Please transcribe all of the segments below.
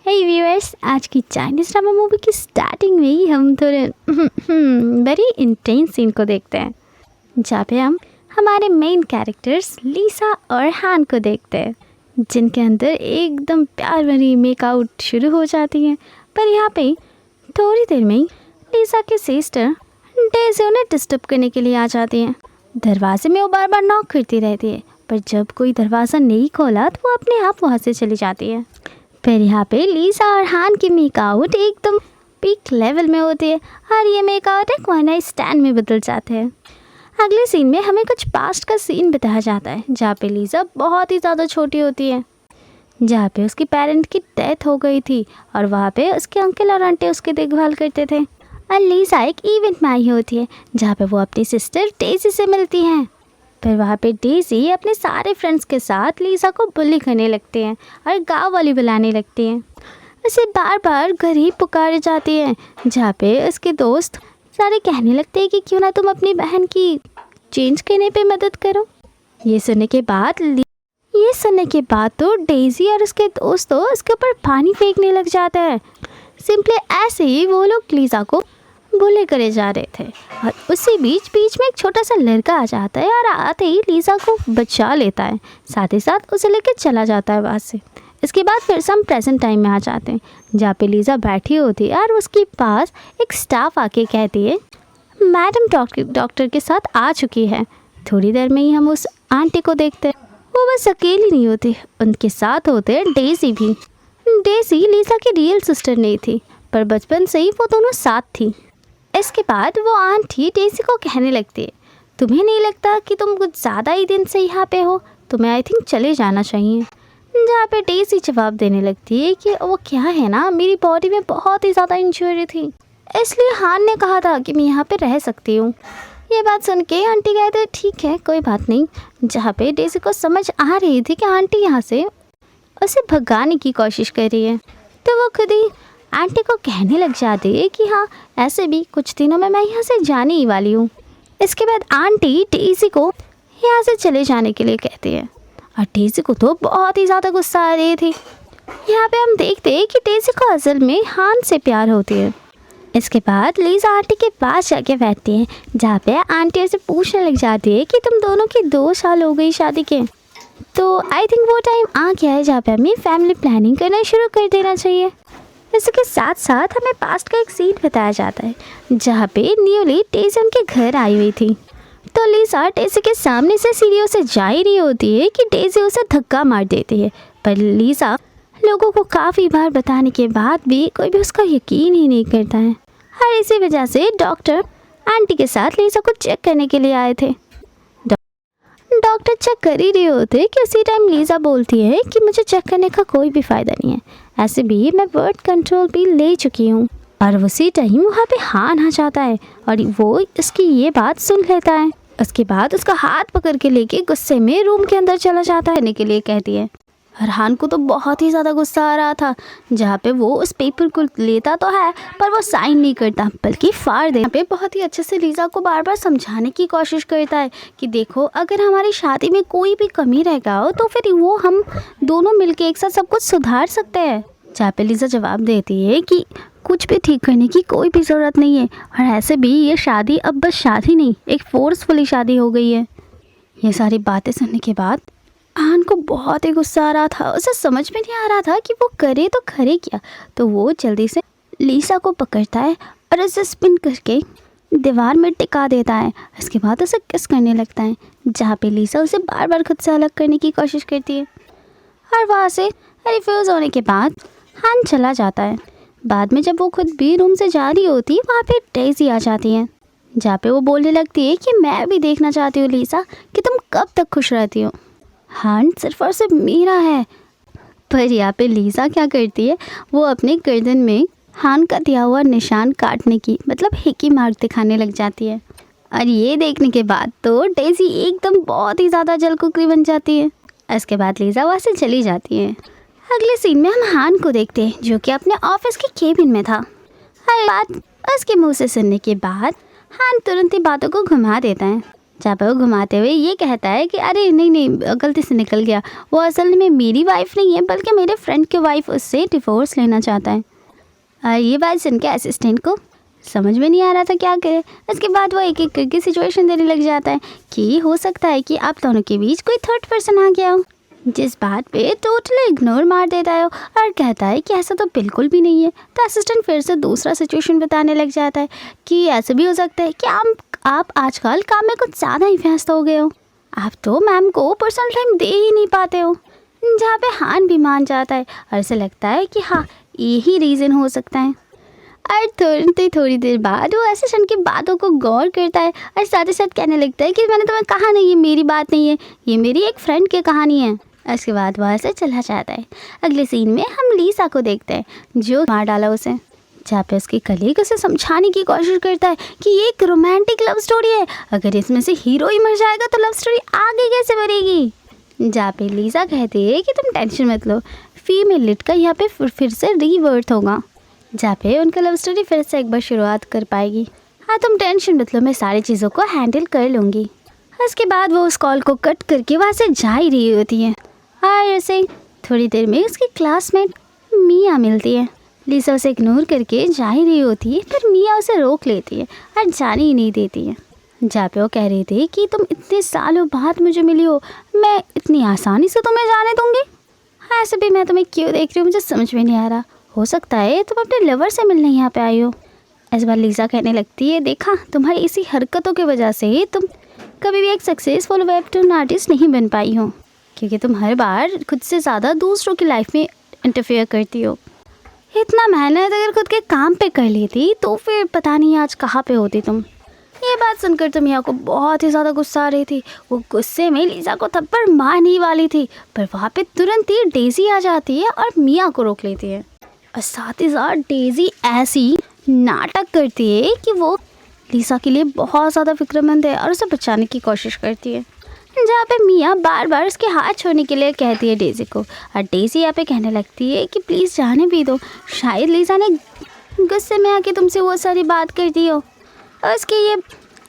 हे viewers, आज की Chinese drama movie की स्टार्टिंग में ही हम थोड़े बड़ी इंटेंस सीन को देखते हैं, जहाँ पे हम हमारे मेन कैरेक्टर्स लीसा और हान को देखते हैं, जिनके अंदर एकदम प्यार भरी मेकआउट शुरू हो जाती है। पर यहाँ पे थोड़ी देर में ही लीसा की सिस्टर डेज़ी उन्हें डिस्टर्ब करने के लिए आ जाती है। दरवाजे में वो बार बार नॉक करती रहती है, पर जब कोई दरवाज़ा नहीं खोला तो वो अपने आप वहाँ से चली जाती है। फिर यहाँ पे लीसा और हान की मेकआउट एकदम पीक लेवल में होती है और ये मेकआउट एक वन नाइट स्टैंड में बदल जाते हैं। अगले सीन में हमें कुछ पास्ट का सीन बताया जाता है, जहाँ पे लीसा बहुत ही ज़्यादा छोटी होती है, जहाँ पे उसकी पेरेंट की डेथ हो गई थी और वहाँ पे उसके अंकल और आंटी उसकी देखभाल करते थे। और लीसा एक इवेंट में आई होती है, जहाँ पे वो अपनी सिस्टर डेज़ी से मिलती हैं। फिर वहाँ पे डेज़ी अपने सारे फ्रेंड्स के साथ लीसा को बुली करने लगते हैं और गाँव वाली बुलाने लगती हैं। उसे बार बार घर ही पुकारे जाती हैं, जहाँ पे उसके दोस्त सारे कहने लगते हैं कि क्यों ना तुम अपनी बहन की चेंज करने पे मदद करो। ये सुनने के बाद तो डेज़ी और उसके दोस्त तो उसके ऊपर पानी फेंकने लग जाते हैं। सिंपली ऐसे ही वो लोग लीसा को बुले करे जा रहे थे और उसी बीच में एक छोटा सा लड़का आ जाता है और आते ही लीसा को बचा लेता है, साथ ही साथ उसे लेके चला जाता है वहाँ से। इसके बाद फिर से हम प्रेजेंट टाइम में आ जाते हैं, जहाँ पे लीसा बैठी होती है और उसके पास एक स्टाफ आके कहती है मैडम डॉक्टर के साथ आ चुकी है। थोड़ी देर में ही हम उस आंटी को देखते हैं, वो बस अकेली नहीं होती, उनके साथ होते डेज़ी भी। डेज़ी लीसा की रियल सिस्टर नहीं थी, पर बचपन से ही वो दोनों साथ थी। इसके बाद वो आंटी डेज़ी को कहने लगती है तुम्हें नहीं लगता कि तुम कुछ ज़्यादा ही दिन से यहाँ पे हो, तुम्हें आई थिंक चले जाना चाहिए। जहाँ पे डेज़ी जवाब देने लगती है कि वो क्या है ना, मेरी बॉडी में बहुत ही ज़्यादा इंजरी थी, इसलिए हान ने कहा था कि मैं यहाँ पे रह सकती हूँ। ये बात सुन के आंटी कहते ठीक है कोई बात नहीं। जहाँ पे डेज़ी को समझ आ रही थी कि आंटी यहाँ से उसे भगाने की कोशिश कर रही है, तो वो खुद ही आंटी को कहने लग जाती है कि हाँ ऐसे भी कुछ दिनों में मैं यहाँ से जाने ही वाली हूँ। इसके बाद आंटी डेज़ी को यहाँ से चले जाने के लिए कहती है और डेज़ी को तो बहुत ही ज़्यादा गुस्सा आ रही थी। यहाँ पे हम देखते हैं कि डेज़ी को असल में हान से प्यार होती है। इसके बाद लीसा आंटी के पास जाके बैठती है, जहाँ पे आंटी उसे पूछने लग जाती है कि तुम दोनों की 2 साल हो गई शादी के, तो आई थिंक वो टाइम आ गया है जहाँ पे हमें फैमिली प्लानिंग करना शुरू कर देना चाहिए। इसके साथ साथ हमें पास्ट का एक सीन बताया जाता है, जहाँ पे न्यूली डेज़ी उनके घर आई हुई थी। तो लीसा डेज़ी के सामने से सीढ़ियों से जा ही रही होती है कि डेज़ी उसे धक्का मार देती है, पर लीसा लोगों को काफ़ी बार बताने के बाद भी कोई भी उसका यकीन ही नहीं करता है। और इसी वजह से डॉक्टर आंटी के साथ लीसा को चेक करने के लिए आए थे। डॉक्टर चेक कर ही रहे होते कि उसी टाइम लीसा बोलती है कि मुझे चेक करने का कोई भी फ़ायदा नहीं है, ऐसे भी मैं बर्थ कंट्रोल भी ले चुकी हूँ। और उसी टाइम वहाँ पे हान आ जाता है और वो इसकी ये बात सुन लेता है। उसके बाद उसका हाथ पकड़ के लेके गुस्से में रूम के अंदर चला जाता है के लिए कहती है। और हान को तो बहुत ही ज़्यादा गुस्सा आ रहा था, जहाँ पे वो उस पेपर को लेता तो है पर वो साइन नहीं करता बल्कि फाड़ दे। यहाँ पे बहुत ही अच्छे से लीसा को बार बार समझाने की कोशिश करता है कि देखो अगर हमारी शादी में कोई भी कमी रह गया हो तो फिर वो हम दोनों मिलके एक साथ सब कुछ सुधार सकते हैं। जहाँ पे लीसा जवाब देती है कि कुछ भी ठीक करने की कोई भी ज़रूरत नहीं है, और ऐसे भी ये शादी अब बस शादी नहीं एक फोर्सफुली शादी हो गई है। ये सारी बातें सुनने के बाद हान को बहुत ही गुस्सा आ रहा था, उसे समझ में नहीं आ रहा था कि वो करे तो करे क्या। तो वो जल्दी से लीसा को पकड़ता है और उसे स्पिन करके दीवार में टिका देता है। इसके बाद उसे किस करने लगता है, जहाँ पे लीसा उसे बार बार खुद से अलग करने की कोशिश करती है और वहाँ से रिफ्यूज़ होने के बाद हान चला जाता है। बाद में जब वो खुद भी रूम से जा रही होती वहाँ पे डेज़ी आ जाती है, जहाँ पे वो बोलने लगती है कि मैं भी देखना चाहती हूँ लीसा कि तुम कब तक खुश रहती हो, हान सिर्फ और सिर्फ मेरा है। पर यहाँ पे लीसा क्या करती है, वो अपने गर्दन में हान का दिया हुआ निशान काटने की मतलब हिकी मार्क दिखाने लग जाती है। और ये देखने के बाद तो डेज़ी एकदम बहुत ही ज़्यादा जलकुकरी बन जाती है। इसके बाद लीसा वहाँ से चली जाती है। अगले सीन में हम हान को देखते हैं, जो कि अपने ऑफिस के केबिन में था। हर बात उसके मुँह से सुनने के बाद हान तुरंत ही बातों को घुमा देता है। जहाँ पे वो घुमाते हुए ये कहता है कि अरे नहीं नहीं, गलती से निकल गया, वो असल में मेरी वाइफ नहीं है बल्कि मेरे फ्रेंड की वाइफ उससे डिवोर्स लेना चाहता है। और ये बात सुन के असिस्टेंट को समझ में नहीं आ रहा था क्या करे। इसके बाद वो एक एक करके सिचुएशन देने लग जाता है कि हो सकता है कि आप दोनों के बीच कोई थर्ड पर्सन आ गया हो, जिस बात पे टोटली इग्नोर मार देता है और कहता है कि ऐसा तो बिल्कुल भी नहीं है। तो असिस्टेंट फिर से दूसरा सिचुएशन बताने लग जाता है कि ऐसा भी हो सकता है कि आप आजकल काम में कुछ ज़्यादा ही व्यस्त हो गए हो, आप तो मैम को पर्सनल टाइम दे ही नहीं पाते हो। जहाँ पे हान भी मान जाता है और ऐसा लगता है कि हाँ, यही रीज़न हो सकता है। और तुरंत ही थोड़ी देर बाद वो असिस्टेंट की बातों को गौर करता है और साथ ही साथ कहने लगता है कि मैंने तुम्हें कहा नहीं, ये मेरी बात नहीं है, ये मेरी एक फ्रेंड की कहानी है। उसके बाद वहाँ से चला जाता है। अगले सीन में हम लीसा को देखते हैं जो मार डाला उसे, जहाँ पे उसकी कलीग उसे समझाने की कोशिश करता है कि ये एक रोमांटिक लव स्टोरी है, अगर इसमें से हीरो ही मर जाएगा तो लव स्टोरी आगे कैसे बढ़ेगी। जहाँ पे लीसा कहती है कि तुम टेंशन मत लो, फीमेल लीड का यहाँ पे फिर से रीवर्थ होगा, जहाँ पे उनका लव स्टोरी फिर से एक बार शुरुआत कर पाएगी। हाँ तुम टेंशन मत लो, मैं सारी चीज़ों को हैंडल कर लूँगी। उसके बाद वो उस कॉल को कट करके वहाँ से जा ही रही होती है और ऐसे थोड़ी देर में उसकी क्लासमेट मिया मिलती है। लीसा उसे इग्नोर करके जा ही रही होती है, पर मिया उसे रोक लेती है और जाने ही नहीं देती है। जहाँ पे वो कह रही थी कि तुम इतने सालों बाद मुझे मिली हो, मैं इतनी आसानी से तुम्हें जाने दूँगी। हाँ ऐसे भी मैं तुम्हें क्यों देख रही हूँ मुझे समझ में नहीं आ रहा, हो सकता है तुम अपने लवर से मिलने यहाँ पे आई हो। इस बार लीसा कहने लगती है, देखा तुम्हारी इसी हरकतों की वजह से तुम कभी भी एक सक्सेसफुल वेबटून आर्टिस्ट नहीं बन पाई हो, क्योंकि तुम हर बार खुद से ज़्यादा दूसरों की लाइफ में इंटरफेयर करती हो। इतना मेहनत अगर खुद के काम पे कर लेती तो फिर पता नहीं आज कहाँ पे होती तुम। ये बात सुनकर तो मिया को बहुत ही ज़्यादा गुस्सा आ रही थी। वो गुस्से में लीसा को थप्पड़ मारने ही वाली थी, पर वहाँ पे तुरंत ही डेजी आ जाती है और मिया को रोक लेती है। और साथ ही साथ डेजी ऐसी नाटक करती है कि वो लीसा के लिए बहुत ज़्यादा फिक्रमंद है और उसे बचाने की कोशिश करती है। जहाँ पे मिया बार बार उसके हाथ छोड़ने के लिए कहती है डेजी को, और डेजी यहाँ पे कहने लगती है कि प्लीज़ जाने भी दो, शायद लीसा ने गुस्से में आके तुमसे वो सारी बात कर दी हो। और उसकी ये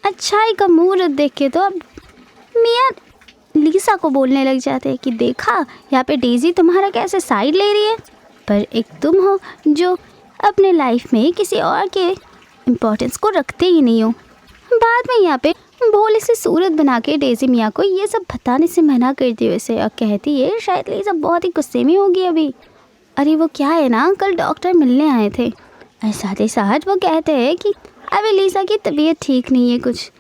अच्छाई का मुहूर्त देख के तो अब मिया लीसा को बोलने लग जाते हैं कि देखा यहाँ पे डेजी तुम्हारा कैसे साइड ले रही है, पर एक तुम हो जो अपने लाइफ में किसी और के इम्पोर्टेंस को रखते ही नहीं हो। बाद में यहाँ पे भोले से सूरत बना के डेजी मिया को ये सब बताने से मना करती है उसे और कहती है शायद लीसा बहुत ही गुस्से में होगी अभी। अरे वो क्या है ना, कल डॉक्टर मिलने आए थे और साथ ही साथ वो कहते हैं कि अभी लीसा की तबीयत ठीक नहीं है कुछ।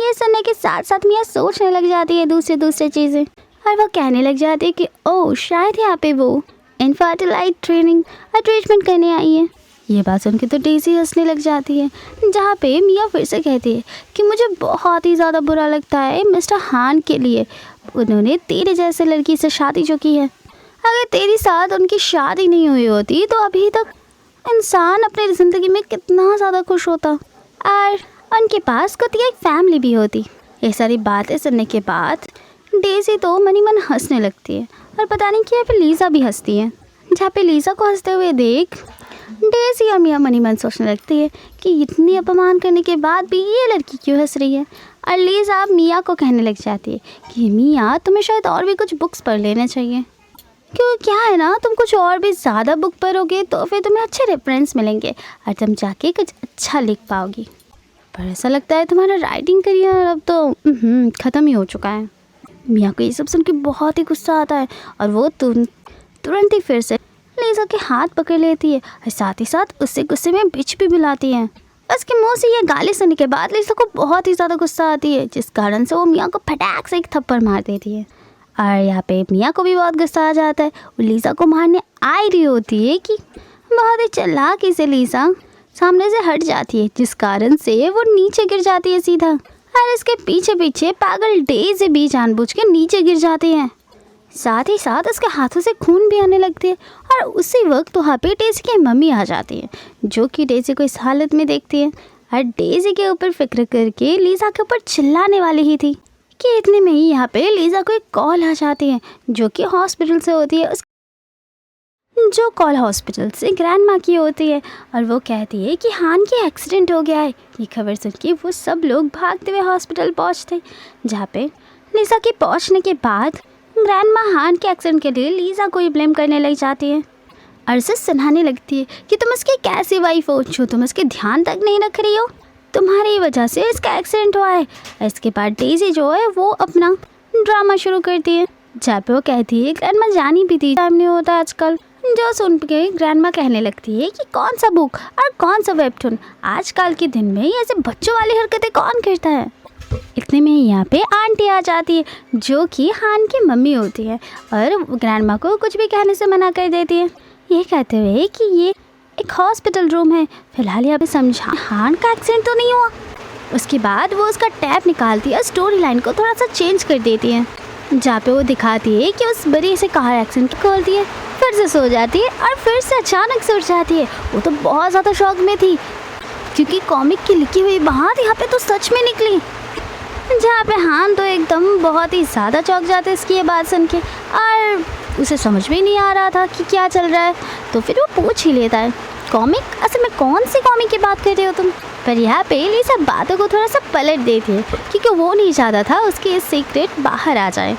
ये सुनने के साथ साथ मिया सोचने लग जाती है दूसरी चीज़ें और वो कहने लग जाती है कि ओह शायद यहाँ पे वो इनफर्टिलाइट ट्रीटमेंट करने आई है। ये बात सुन के तो डेजी हंसने लग जाती है, जहाँ पे मिया फिर से कहती है कि मुझे बहुत ही ज़्यादा बुरा लगता है मिस्टर हान के लिए, उन्होंने तेरे जैसे लड़की से शादी जो की है। अगर तेरे साथ उनकी शादी नहीं हुई होती तो अभी तक इंसान अपनी ज़िंदगी में कितना ज़्यादा खुश होता और उनके पास खुद की एक फैमिली भी होती। ये सारी बातें सुनने के बाद डेजी तो मन ही मन हंसने लगती है और पता नहीं क्या पे लीसा भी हंसती है। जहाँ पे लीसा को हंसते हुए देख डेजी और मिया मन ही मन सोचने लगती है कि इतनी अपमान करने के बाद भी ये लड़की क्यों हंस रही है। और लीसा मिया को कहने लग जाती है कि मिया तुम्हें शायद और भी कुछ बुक्स पढ़ लेना चाहिए, क्योंकि क्या है ना तुम कुछ और भी ज़्यादा बुक पढ़ोगे तो फिर तुम्हें अच्छे रेफरेंस मिलेंगे और तुम जाके कुछ अच्छा लिख पाओगी। पर ऐसा लगता है तुम्हारा राइटिंग करियर अब तो ख़त्म ही हो चुका है। मिया को ये सब सुन के बहुत ही गुस्सा आता है और वो तुरंत ही फिर से लीसा के हाथ पकड़ लेती है और साथ ही साथ उससे गुस्से में बिच भी बुलाती है। उसके मुंह से ये गाली सुनने के बाद लीसा को बहुत ही ज़्यादा गुस्सा आती है, जिस कारण से वो मिया को फटाक से एक थप्पड़ मार देती है। और यहाँ पे मिया को भी बहुत गुस्सा आ जाता है। वो लीसा को मारने आ रही होती है कि बहुत ही चालाकी से लीसा सामने से हट जाती है, जिस कारण से वो नीचे गिर जाती है सीधा। और इसके पीछे पीछे पागल डेजी भी जानबूझ के नीचे गिर जाती है। साथ ही साथ उसके हाथों से खून भी आने लगती है। और उसी वक्त वहाँ पे डेजी की मम्मी आ जाती है, जो कि डेजी को इस हालत में देखती है और डेजी के ऊपर फिक्र करके लीसा के ऊपर चिल्लाने वाली ही थी कि इतने में ही यहाँ पे लीसा को एक कॉल आ जाती है, जो कि हॉस्पिटल से होती है। जो कॉल हॉस्पिटल से ग्रैंड माँ की होती है और वो कहती है कि हान के एक्सीडेंट हो गया है। ये खबर सुन के वो सब लोग भागते हुए हॉस्पिटल पहुँचते, जहाँ पे लीसा के पहुँचने के बाद ग्रैंड माँ हान के एक्सीडेंट के लिए लीसा को ही ब्लेम करने लग जाती है और उसे सुनाने लगती है कि तुम उसकी कैसी वाइफ हो जो तुम उसके ध्यान तक नहीं रख रही हो, तुम्हारी वजह से इसका एक्सीडेंट हुआ है। इसके बाद डेज़ी जो है वो अपना ड्रामा शुरू करती है, जहाँ पे वो कहती है ग्रैंड माँ जानी भी थी टाइम नहीं होता आजकल। जो सुन के ग्रैंड माँ कहने लगती है कि कौन सा बुक और कौन सा वेबटून, आजकल के दिन में ऐसे बच्चों वाली हरकतें कौन करता है। इतने में यहाँ पे आंटी आ जाती है जो कि हान की मम्मी होती है और ग्रैंड माँ को कुछ भी कहने से मना कर देती है, ये कहते हुए कि ये एक हॉस्पिटल रूम है, फिलहाल यहाँ पे समझा हान का एक्सीडेंट तो नहीं हुआ। उसके बाद वो उसका टैब निकालती है, स्टोरी लाइन को थोड़ा सा चेंज कर देती है, जहाँ पे वो दिखाती है कि उस बड़ी से कार एक्सीडेंट खोलती है, फिर से सो जाती है और फिर से अचानक से उठ जाती है। वो तो बहुत ज़्यादा शौक में थी क्योंकि कॉमिक की लिखी हुई बात यहाँ पे तो सच में निकली, जहाँ पे हान तो एकदम बहुत ही ज़्यादा चौंक जाते हैं इसकी ये बात सुन के और उसे समझ में नहीं आ रहा था कि क्या चल रहा है। तो फिर वो पूछ ही लेता है कॉमिक, असल में कौन सी कॉमिक की बात कर रहे हो तुम। पर यहाँ पे लीसा बातों को थोड़ा सा पलट देती है क्योंकि वो नहीं चाहता था उसकी ये सीक्रेट बाहर आ जाए।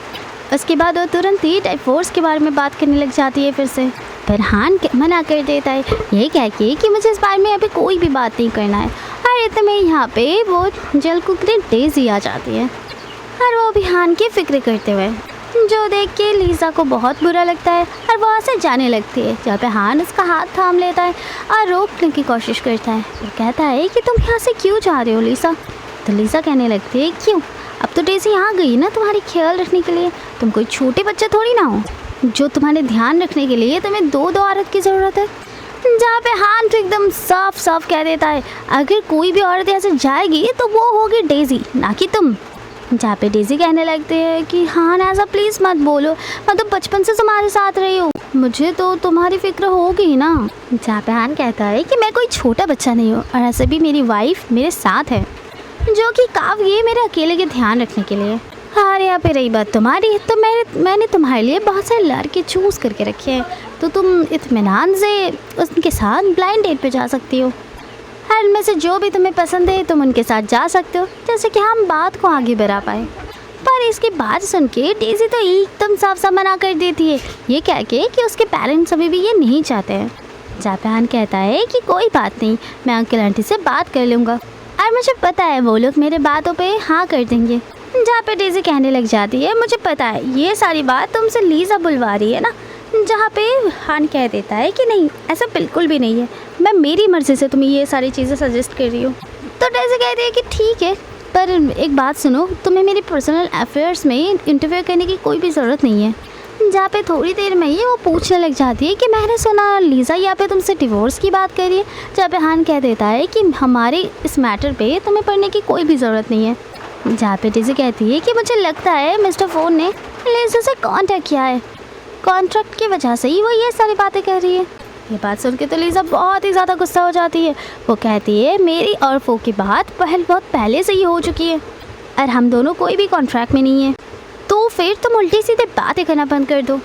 उसके बाद वो तुरंत ही डाइवोर्स के बारे में बात करने लग जाती है फिर से, पर हान मना कर देता है ये कह के कि मुझे इस बारे में अभी कोई भी बात नहीं करना है। और इतने में यहाँ पे वो जल कुकरी डेज़ी आ जाती है और वो भी हान की फिक्र करते हुए, जो देख के लीसा को बहुत बुरा लगता है और वो वहाँ से जाने लगती है, जहाँ पे हान उसका हाथ थाम लेता है और रोकने की कोशिश करता है। वो कहता है कि तुम यहाँ से क्यों जा रहे हो लीसा। तो लीसा कहने लगती है क्यों, अब तो डेज़ी यहाँ गई ना तुम्हारी ख्याल रखने के लिए, तुम कोई छोटे बच्चे थोड़ी ना हो जो तुम्हारे ध्यान रखने के लिए तुम्हें दो औरत की ज़रूरत है। जहाँ पे हान तो एकदम साफ साफ कह देता है अगर कोई भी औरत यहाँ से जाएगी तो वो होगी डेज़ी, ना कि तुम। जहाँ पे डेज़ी कहने लगते हैं कि हान ऐसा प्लीज़ मत बोलो, मैं तो बचपन से तुम्हारे साथ रही हूँ, मुझे तो तुम्हारी फिक्र होगी ना। जहाँ पे हान कहता है कि मैं कोई छोटा बच्चा नहीं हूँ और ऐसे भी मेरी वाइफ मेरे साथ है जो कि काफ़ी है मेरे अकेले के ध्यान रखने के लिए। हाँ यहाँ पे रही बात तुम्हारी, तो मैंने तुम्हारे लिए बहुत सारे लड़के चूज़ करके रखे हैं, तो तुम इत्मीनान से उनके साथ ब्लाइंड डेट पे जा सकती हो। हर में से जो भी तुम्हें पसंद है तुम उनके साथ जा सकते हो, जैसे कि हम बात को आगे बढ़ा पाए। पर इसकी बात सुन के डेज़ी तो एकदम साफ साफ मना कर देती है, ये कह के कि उसके पेरेंट्स अभी भी ये नहीं चाहते हैं। जापान कहता है कि कोई बात नहीं, मैं अंकल आंटी से बात कर लूँगा और मुझे पता है वो लोग मेरे बातों पे हाँ कर देंगे। जहाँ पे डेज़ी कहने लग जाती है मुझे पता है ये सारी बात तुमसे लीसा बुलवा रही है ना। जहाँ पे हान कह देता है कि नहीं ऐसा बिल्कुल भी नहीं है, मैं मेरी मर्ज़ी से तुम्हें ये सारी चीज़ें सजेस्ट कर रही हूँ। तो डेज़ी कहती है कि ठीक है, पर एक बात सुनो, तुम्हें मेरी पर्सनल अफेयर्स में इंटरफेयर करने की कोई भी ज़रूरत नहीं है। जहाँ पे थोड़ी देर में ही वो पूछने लग जाती है कि मैंने सुना लीसा यहाँ पे तुमसे डिवोर्स की बात कर रही है। जहाँ पे हान कह देता है कि हमारे इस मैटर पे तुम्हें पढ़ने की कोई भी ज़रूरत नहीं है। जहाँ पे डेज़ी कहती है कि मुझे लगता है मिस्टर फोन ने लीसा से कांटेक्ट किया है, कॉन्ट्रैक्ट की वजह से ही वो ये सारी बातें कह रही है। ये बात सुन के तो लीसा बहुत ही ज़्यादा गुस्सा हो जाती है। वो कहती है मेरी और फो की बात बहुत पहले से ही हो चुकी है और हम दोनों कोई भी कॉन्ट्रैक्ट में नहीं है, तो फिर तुम उल्टी सीधे बातें करना बंद कर दो।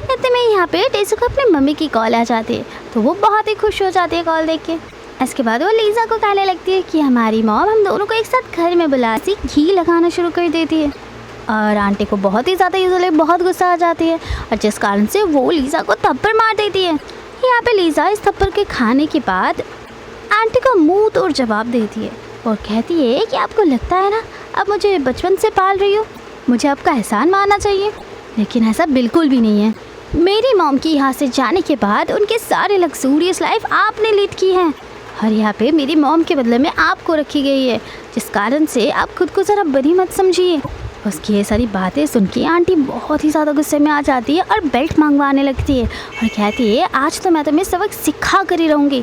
इतने में यहाँ पे डेज़ी को अपनी मम्मी की कॉल आ जाती है, तो वो बहुत ही खुश हो जाती है कॉल देख के। इसके बाद वो लीसा को कहने लगती है कि हमारी मॉम हम दोनों को एक साथ घर में बुला सी घी लगाना शुरू कर देती है और आंटी को बहुत ही ज़्यादा इसलिए बहुत गुस्सा आ जाती है और जिस कारण से वो लीसा को थप्पड़ मार देती है। यहाँ पे लीसा इस थप्पड़ के खाने के बाद आंटी को मुंह तोड़ जवाब देती है और कहती है कि आपको लगता है ना अब मुझे बचपन से पाल रही हो, मुझे आपका एहसान मानना चाहिए, लेकिन ऐसा बिल्कुल भी नहीं है। मेरी मॉम की यहाँ से जाने के बाद उनके सारे लग्जूरियस लाइफ आपने लीड की है और यहाँ पे मेरी मॉम के बदले में आपको रखी गई है, जिस कारण से आप खुद को ज़रा बड़ी मत समझिए। उसकी ये सारी बातें सुन के आंटी बहुत ही ज़्यादा गुस्से में आ जाती है और बेल्ट मंगवाने लगती है और कहती है आज तो मैं तुम्हें सबक सिखा कर ही रहूँगी,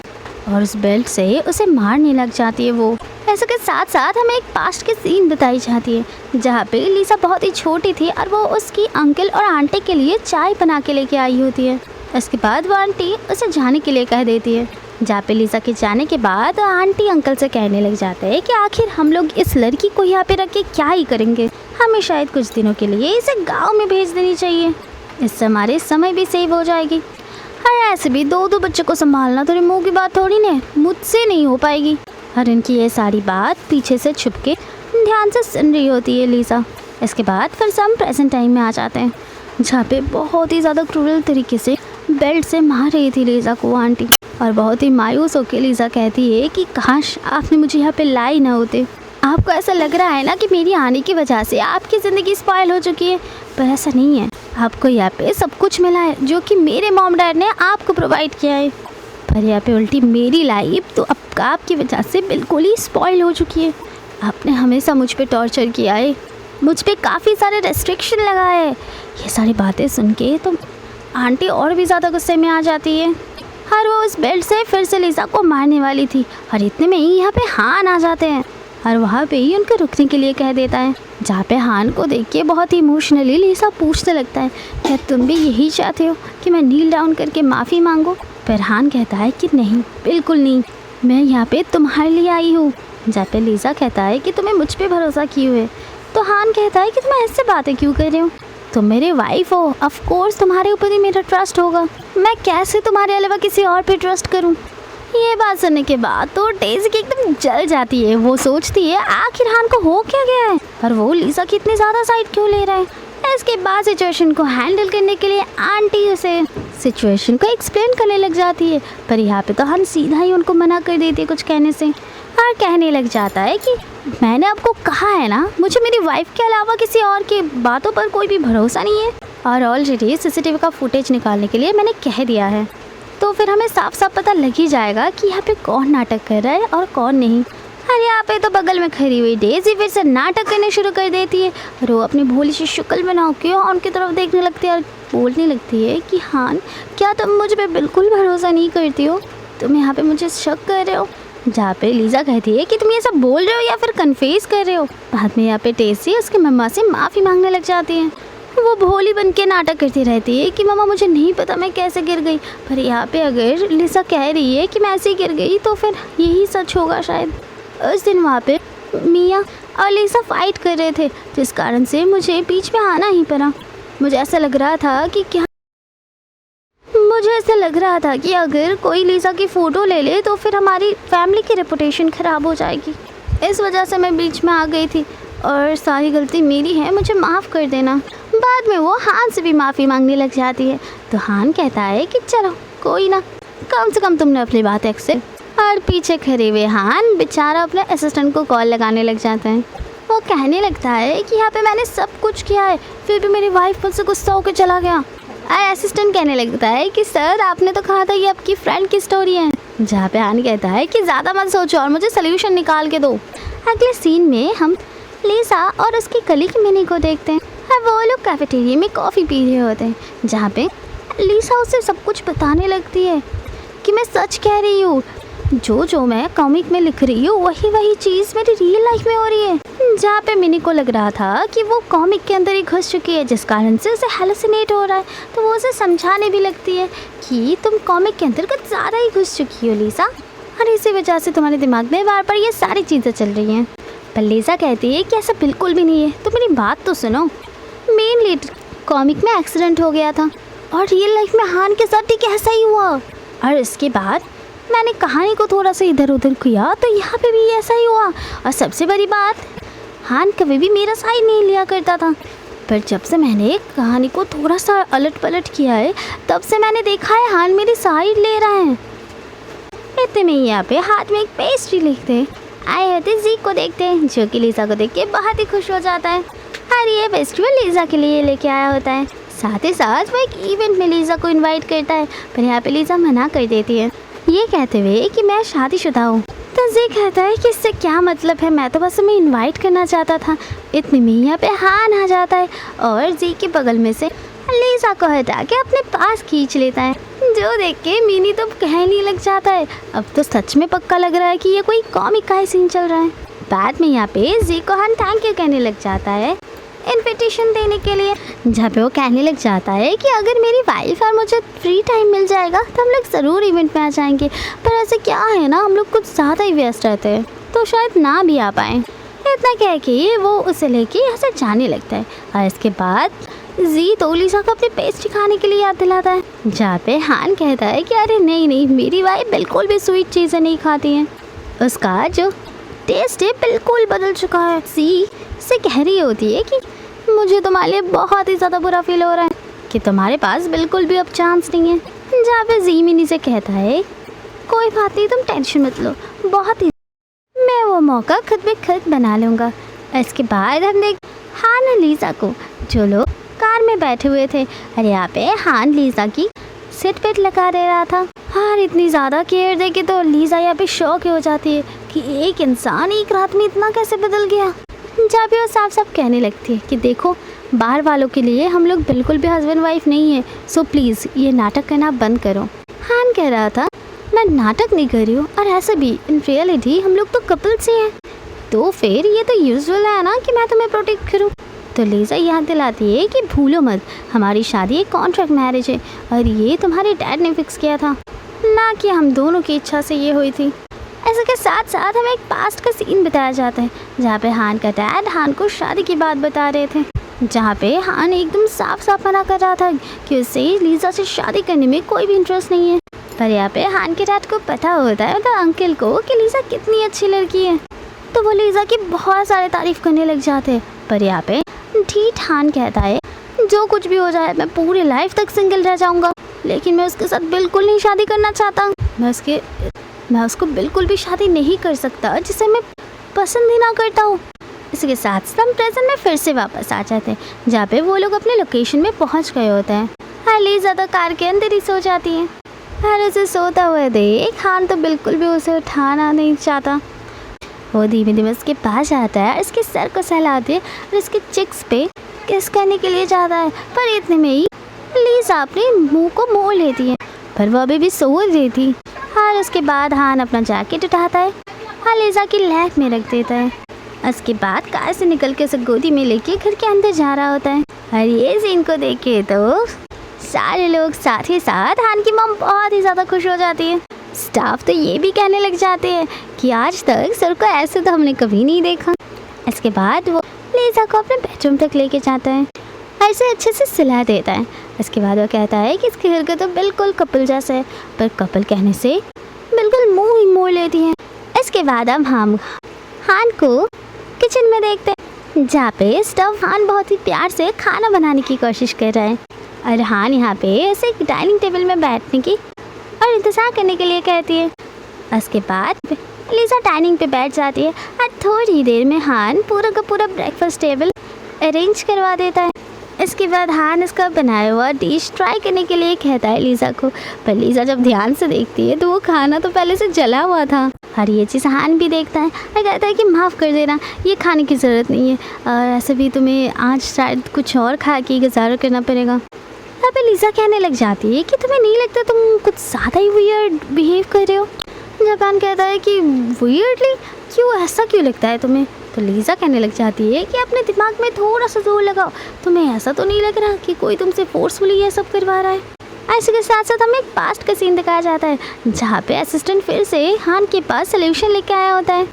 और उस बेल्ट से उसे मारने लग जाती है। वो ऐसे के साथ साथ हमें एक पास्ट के सीन बताई जाती है जहाँ पे लीसा बहुत ही छोटी थी और वो उसकी अंकल और आंटी के लिए चाय बना के लेके आई होती है। इसके बाद वो आंटी उसे जाने के लिए कह देती है। जहाँ पे लीसा के जाने के बाद आंटी अंकल से कहने लग जाते हैं कि आखिर हम लोग इस लड़की को यहाँ पे रख के क्या ही करेंगे, हमें शायद कुछ दिनों के लिए इसे गांव में भेज देनी चाहिए, इससे हमारे समय भी सेव हो जाएगी। अरे ऐसे भी दो दो बच्चों को संभालना थोड़ी मुंह की बात थोड़ी ने, मुझसे नहीं हो पाएगी। और इनकी ये सारी बात पीछे से छुप के ध्यान से सुन रही होती है लीसा। इसके बाद फिर से हम प्रेजेंट टाइम में आ जाते हैं, जहाँ पे बहुत ही ज़्यादा क्रूरल तरीके से बेल्ट से मार रही थी लीसा को आंटी। और बहुत ही मायूस होकर लीसा कहती है कि काश आपने मुझे यहाँ पे लाई ना होते। आपको ऐसा लग रहा है ना कि मेरी आने की वजह से आपकी ज़िंदगी स्पॉइल हो चुकी है, पर ऐसा नहीं है। आपको यहाँ पे सब कुछ मिला है जो कि मेरे मॉम डैड ने आपको प्रोवाइड किया है, पर यहाँ पे उल्टी मेरी लाइफ तो अब आपकी वजह से बिल्कुल ही स्पॉइल हो चुकी है। आपने हमेशा मुझ पे टॉर्चर किया है, मुझ पे काफ़ी सारे रेस्ट्रिक्शन लगाए हैं। ये सारी बातें सुन के तो आंटी और भी ज़्यादा गुस्से में आ जाती है और वो उस बेल्ट से फिर से लीसा को मारने वाली थी। और इतने में ही यहाँ पे हान आ जाते हैं और वहाँ पे ही उनको रुकने के लिए कह देता है, जहाँ पे हान को देख के बहुत ही इमोशनली लीसा पूछने लगता है, क्या तुम भी यही चाहते हो कि मैं नील डाउन करके माफ़ी मांगूँ? पर हान कहता है कि नहीं, बिल्कुल नहीं, मैं यहाँ पे तुम्हारे लिए आई हूँ। जहाँ पे लीसा कहता है कि तुम्हें मुझ पे भरोसा किए हुए, तो हान कहता है कि तुम ऐसे बातें क्यों कर रहे हो, तुम मेरे वाइफ हो, ऑफ कोर्स तुम्हारे ऊपर ही मेरा ट्रस्ट होगा, मैं कैसे तुम्हारे अलावा किसी और पे ट्रस्ट करूं। ये बात सुनने के बाद तो डेज़ी की एकदम जल जाती है। वो सोचती है आखिर हान को हो क्या गया है और वो लीसा की इतनी ज़्यादा साइड क्यों ले रहा है। इसके बाद सिचुएशन को हैंडल करने के लिए आंटी उसे सिचुएशन को एक्सप्लेन करने लग जाती है, पर यहाँ पे तो हान सीधा ही उनको मना कर देती है कुछ कहने से और कहने लग जाता है कि मैंने आपको कहा है ना, मुझे मेरी वाइफ के अलावा किसी और की बातों पर कोई भी भरोसा नहीं है और ऑलरेडी सीसीटीवी का फुटेज निकालने के लिए मैंने कह दिया है, तो फिर हमें साफ साफ पता लग ही जाएगा कि यहाँ पे कौन नाटक कर रहा है और कौन नहीं। और यहाँ पे तो बगल में खड़ी हुई डेज़ी फिर से नाटक करने शुरू कर देती है और वो अपनी भोली सी शक्ल बना के उनकी तरफ देखने लगती है और बोलने लगती है कि हान, क्या तुम मुझ पर बिल्कुल भरोसा नहीं करती हो, तुम यहाँ पे मुझे शक कर रहे हो। जहाँ पे लीसा कहती है कि तुम ये सब बोल रहे हो या फिर कन्फेस कर रहे हो। बाद में यहाँ पे डेज़ी उसके मम्मा से माफ़ी मांगने लग जाती है। वो भोली बन के नाटक करती रहती है कि मम्मा मुझे नहीं पता मैं कैसे गिर गई, पर यहाँ पे अगर लीसा कह रही है कि मैं ऐसे ही गिर गई तो फिर यही सच होगा शायद। उस दिन वहाँ पे मिया और लीसा फाइट कर रहे थे, जिस कारण से मुझे बीच में आना ही पड़ा। मुझे ऐसा लग रहा था कि अगर कोई लीसा की फ़ोटो ले ले तो फिर हमारी फैमिली की रेपुटेशन ख़राब हो जाएगी। इस वजह से मैं बीच में आ गई थी और सारी गलती मेरी है, मुझे माफ़ कर देना। बाद में वो हान से भी माफ़ी मांगने लग जाती है, तो हान कहता है कि चलो कोई ना, कम से कम तुमने अपनी बात एक्सेप्ट। और पीछे खड़े हुए हान बेचारा अपने असिस्टेंट को कॉल लगाने लग जाता है। वो कहने लगता है कि यहाँ पे मैंने सब कुछ किया है, फिर भी मेरी वाइफ मुझसे गुस्सा होकर चला गया। और असिस्टेंट कहने लगता है कि सर आपने तो कहा था ये आपकी फ्रेंड की स्टोरी है। जहाँ पे हान कहता है कि ज़्यादा मत सोचो और मुझे सोल्यूशन निकाल के दो। अगले सीन में हम लीसा और उसकी कलीग मिनी को देखते हैं और वो लोग कैफेटेरिया में कॉफ़ी पी रहे होते हैं, जहाँ पे लीसा उसे सब कुछ बताने लगती है कि मैं सच कह रही हूँ, जो मैं कॉमिक में लिख रही हूँ वही चीज़ मेरी रियल लाइफ में हो रही है। जहाँ पे मिनी को लग रहा था कि वो कॉमिक के अंदर ही घुस चुकी है, जिस कारण से उसे हेलुसिनेट हो रहा है, तो वो उसे समझाने भी लगती है कि तुम कॉमिक के अंदर कुछ ज़्यादा ही घुस चुकी हो लीसा, और इसी वजह से तुम्हारे दिमाग में बार बार ये सारी चीज़ें चल रही हैं। पर लीसा कहती है कि ऐसा बिल्कुल भी नहीं है, तो मेरी बात तो सुनो। मेन लीड कॉमिक में एक्सीडेंट हो गया था और रियल लाइफ में हान के साथ ठीक ऐसा ही हुआ, और इसके बाद मैंने कहानी को थोड़ा सा इधर उधर किया तो यहाँ पे भी ऐसा ही हुआ। और सबसे बड़ी बात, हान कभी भी मेरा साइड नहीं लिया करता था, पर जब से मैंने कहानी को थोड़ा सा अलट पलट किया है तब से मैंने देखा है हान मेरी साइड ले रहा है। इतने में यहाँ पे हाथ में एक पेस्ट्री लेते आए होते जी को देखते हैं, जो कि लीसा को देख के बहुत ही खुश हो जाता है और ये पेस्ट्री लीसा के लिए लेके आया होता है। साथ ही साथ वो एक इवेंट में लीसा को इन्वाइट करता है, पर यहाँ पे लीसा मना कर देती है, ये कहते हुए कि मैं शादीशुदा हूँ। तो जी कहता है कि इससे क्या मतलब है, मैं तो बस तुम्हें इनवाइट करना चाहता था। इतने में यहाँ पे हान आ जाता है और जी के बगल में से लीसा को हटा के अपने पास खींच लेता है, जो देख के मिनी तो कहने लग जाता है अब तो सच में पक्का लग रहा है कि ये कोई कॉमिक का ही सीन चल रहा है। बाद में यहाँ पे जी को हान थैंक यू कहने लग जाता है इन्विटेशन देने के लिए, जहाँ पे वो कहने लग जाता है कि अगर मेरी वाइफ और मुझे फ्री टाइम मिल जाएगा तो हम लोग ज़रूर इवेंट में आ जाएंगे, पर ऐसे क्या है ना, हम लोग कुछ ज़्यादा ही व्यस्त रहते हैं तो शायद ना भी आ पाएँ। इतना कह के वो उसे लेके यहाँ से जाने लगता है और इसके बाद जी तो लीसा को अपनी पेस्ट्री खाने के लिए याद दिलाता है, जहाँ पे हान कहता है कि अरे नहीं नहीं, मेरी वाइफ बिल्कुल भी स्वीट चीज़ें नहीं खाती हैं, उसका जो टेस्ट है बिल्कुल बदल चुका है। सी से कह रही होती है कि मुझे तुम्हारे लिए बहुत ही ज़्यादा बुरा फील हो रहा है कि तुम्हारे पास बिल्कुल भी अब चांस नहीं है, जहाँ पे जी मिनी से कहता है कोई बात नहीं, तुम टेंशन मत लो, बहुत ही मैं वो मौका खुद भी खुद बना लूँगा। इसके बाद हम देख हान और लीसा को, जो लोग कार में बैठे हुए थे, और यहाँ पे हान लीसा की सीट पेट लगा दे रहा था। और इतनी ज़्यादा केयर दे के तो लीसा यहाँ पे शौक हो जाती है कि एक इंसान एक रात में इतना कैसे बदल गया। जहाँ पे वो साफ साफ कहने लगती है कि देखो, बाहर वालों के लिए हम लोग बिल्कुल भी हस्बैंड वाइफ नहीं है, सो प्लीज़ ये नाटक करना बंद करो। हान कह रहा था मैं नाटक नहीं कर रही हूँ, और ऐसे भी इन रियलिटी हम लोग तो कपल से हैं, तो फिर ये तो यूजुअल है ना कि मैं तुम्हें प्रोटेक्ट करूँ। तो लीसा याद दिलाती है कि भूलो मत, हमारी शादी एक कॉन्ट्रैक्ट मैरिज है, और ये तुम्हारे डैड ने फिक्स किया था, ना कि हम दोनों की इच्छा से ये हुई थी। ऐसे के साथ साथ हमें एक पास्ट का सीन बताया जाता है, जहाँ पे हान का डैड हान को शादी की बात बता रहे थे, जहाँ पे हान एकदम साफ साफ मना कर रहा था कि उसे लीसा से शादी करने में कोई भी इंटरेस्ट नहीं है। पर यहाँ पे हान के डैड को पता होता है, मतलब अंकल को, कि लीसा कितनी अच्छी लड़की है, तो वो लीसा की बहुत सारे तारीफ करने लग जाते हैं। पर यहाँ पे ठीक हान कहता है जो कुछ भी हो जाए मैं पूरी लाइफ तक सिंगल रह जाऊंगा, लेकिन मैं उसके साथ बिल्कुल नहीं शादी करना चाहता। मैं उसको बिल्कुल भी शादी नहीं कर सकता जिसे मैं पसंद ही ना करता हूँ। इसके साथ हम प्रेजेंट में फिर से वापस आ जाते हैं, जहाँ पे वो लोग अपने लोकेशन में पहुँच गए होते हैं। हाली ज़्यादा कार के अंदर ही सो जाती है, और उसे सोता हुआ देख हान तो बिल्कुल भी उसे उठाना नहीं चाहता। वो धीमे धीमे उसके पास आता है, इसके सर को सहलाते और इसके चिक्स पे किस करने के लिए जाता है, पर इतने में ही लीसा अपने मुंह को मोड़ लेती है, पर वो अभी भी सो रही थी। और उसके बाद हान अपना जैकेट उठाता है और लीसा की लैप में रख देता है। उसके बाद कार से निकल के उसे गोदी में लेके घर के अंदर जा रहा होता है। और ये सीन को देख के तो सारे लोग साथ ही साथ हान की मॉम बहुत ही ज़्यादा खुश हो जाती है। स्टाफ तो ये भी कहने लग जाते हैं कि आज तक सर को ऐसे तो हमने कभी नहीं देखा। इसके बाद वो लीसा को अपने बेडरूम तक लेके जाता है और इसे अच्छे से सुला देता है। इसके बाद वो कहता है कि इसके घर का तो बिल्कुल कपल जैसा है, पर कपल कहने से बिल्कुल मुंह ही मोड़ लेती है। इसके बाद हम हान को किचन में देखते हैं, जहाँ पे स्टफ हान बहुत ही प्यार से खाना बनाने की कोशिश कर रहा है, और हान यहाँ पे ऐसे एक डाइनिंग टेबल में बैठने की और इंतज़ार करने के लिए कहती है। उसके बाद लीसा डाइनिंग पे बैठ जाती है और थोड़ी देर में हान पूरा का पूरा ब्रेकफास्ट टेबल अरेंज करवा देता है। इसके बाद हान इसका बनाया हुआ डिश ट्राई करने के लिए कहता है लीसा को, पर लीसा जब ध्यान से देखती है तो वो खाना तो पहले से जला हुआ था। और ये चीज़ हान भी देखता है और कहता है कि माफ़ कर देना, ये खाने की ज़रूरत नहीं है, और ऐसे भी तुम्हें आज शायद कुछ और खा के गुजारा करना पड़ेगा। अब लीसा कहने लग जाती है कि तुम्हें नहीं लगता तुम कुछ ज़्यादा ही वियर्ड बिहेव कर रहे हो। जापान कहता है कि वियर्डली क्यों, ऐसा क्यों लगता है तुम्हें? तो लीसा कहने लग जाती है कि अपने दिमाग में थोड़ा सा जोर लगाओ, तुम्हें ऐसा तो नहीं लग रहा कि कोई तुमसे फोर्सफुली ये सब करवा रहा है। ऐसे के साथ साथ हमें एक पास्ट का सीन दिखाया जाता है, जहाँ पे असिस्टेंट फिर से हान के पास सोल्यूशन लेके आया होता है,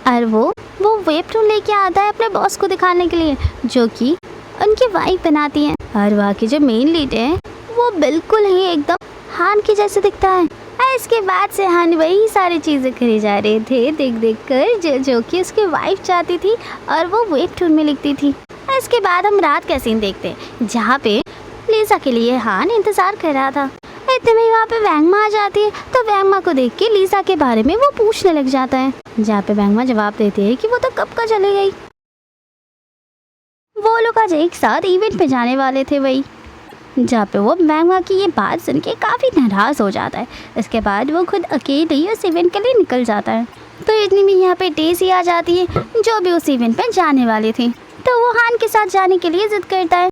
और वो वेबटून लेके आता है अपने बॉस को दिखाने के लिए, जो कि उनकी वाइफ बनाती हैं। और वहाँ की जो मेन लीड है वो बिल्कुल ही एकदम हान के जैसे दिखता है। इसके बाद से हान वही सारी चीज़ें करे जा रहे थे देख कर जो कि उसकी वाइफ चाहती थी, और वो वेबटून में लिखती थी। इसके बाद हम रात का सीन देखते हैं, जहाँ पे लीसा के लिए हान इंतज़ार कर रहा था। इतने में वहाँ पे वैंगमा आ जाती है, तो वैंगमा को देख के लीसा के बारे में वो पूछने लग जाता है, जहाँ पे वैंगमा जवाब देती है कि वो तो कब का चली गई। वो लोग आज एक साथ इवेंट पे जाने वाले थे वही, जहाँ पे वो वैंगमा की ये बात सुन के काफ़ी नाराज़ हो जाता है। इसके बाद वो खुद अकेले ही उस इवेंट के लिए निकल जाता है। तो इतनी में यहाँ पे डेज़ी आ जाती है, जो भी उस इवेंट पे जाने वाली थी, तो वो हान के साथ जाने के लिए ज़िद करता है,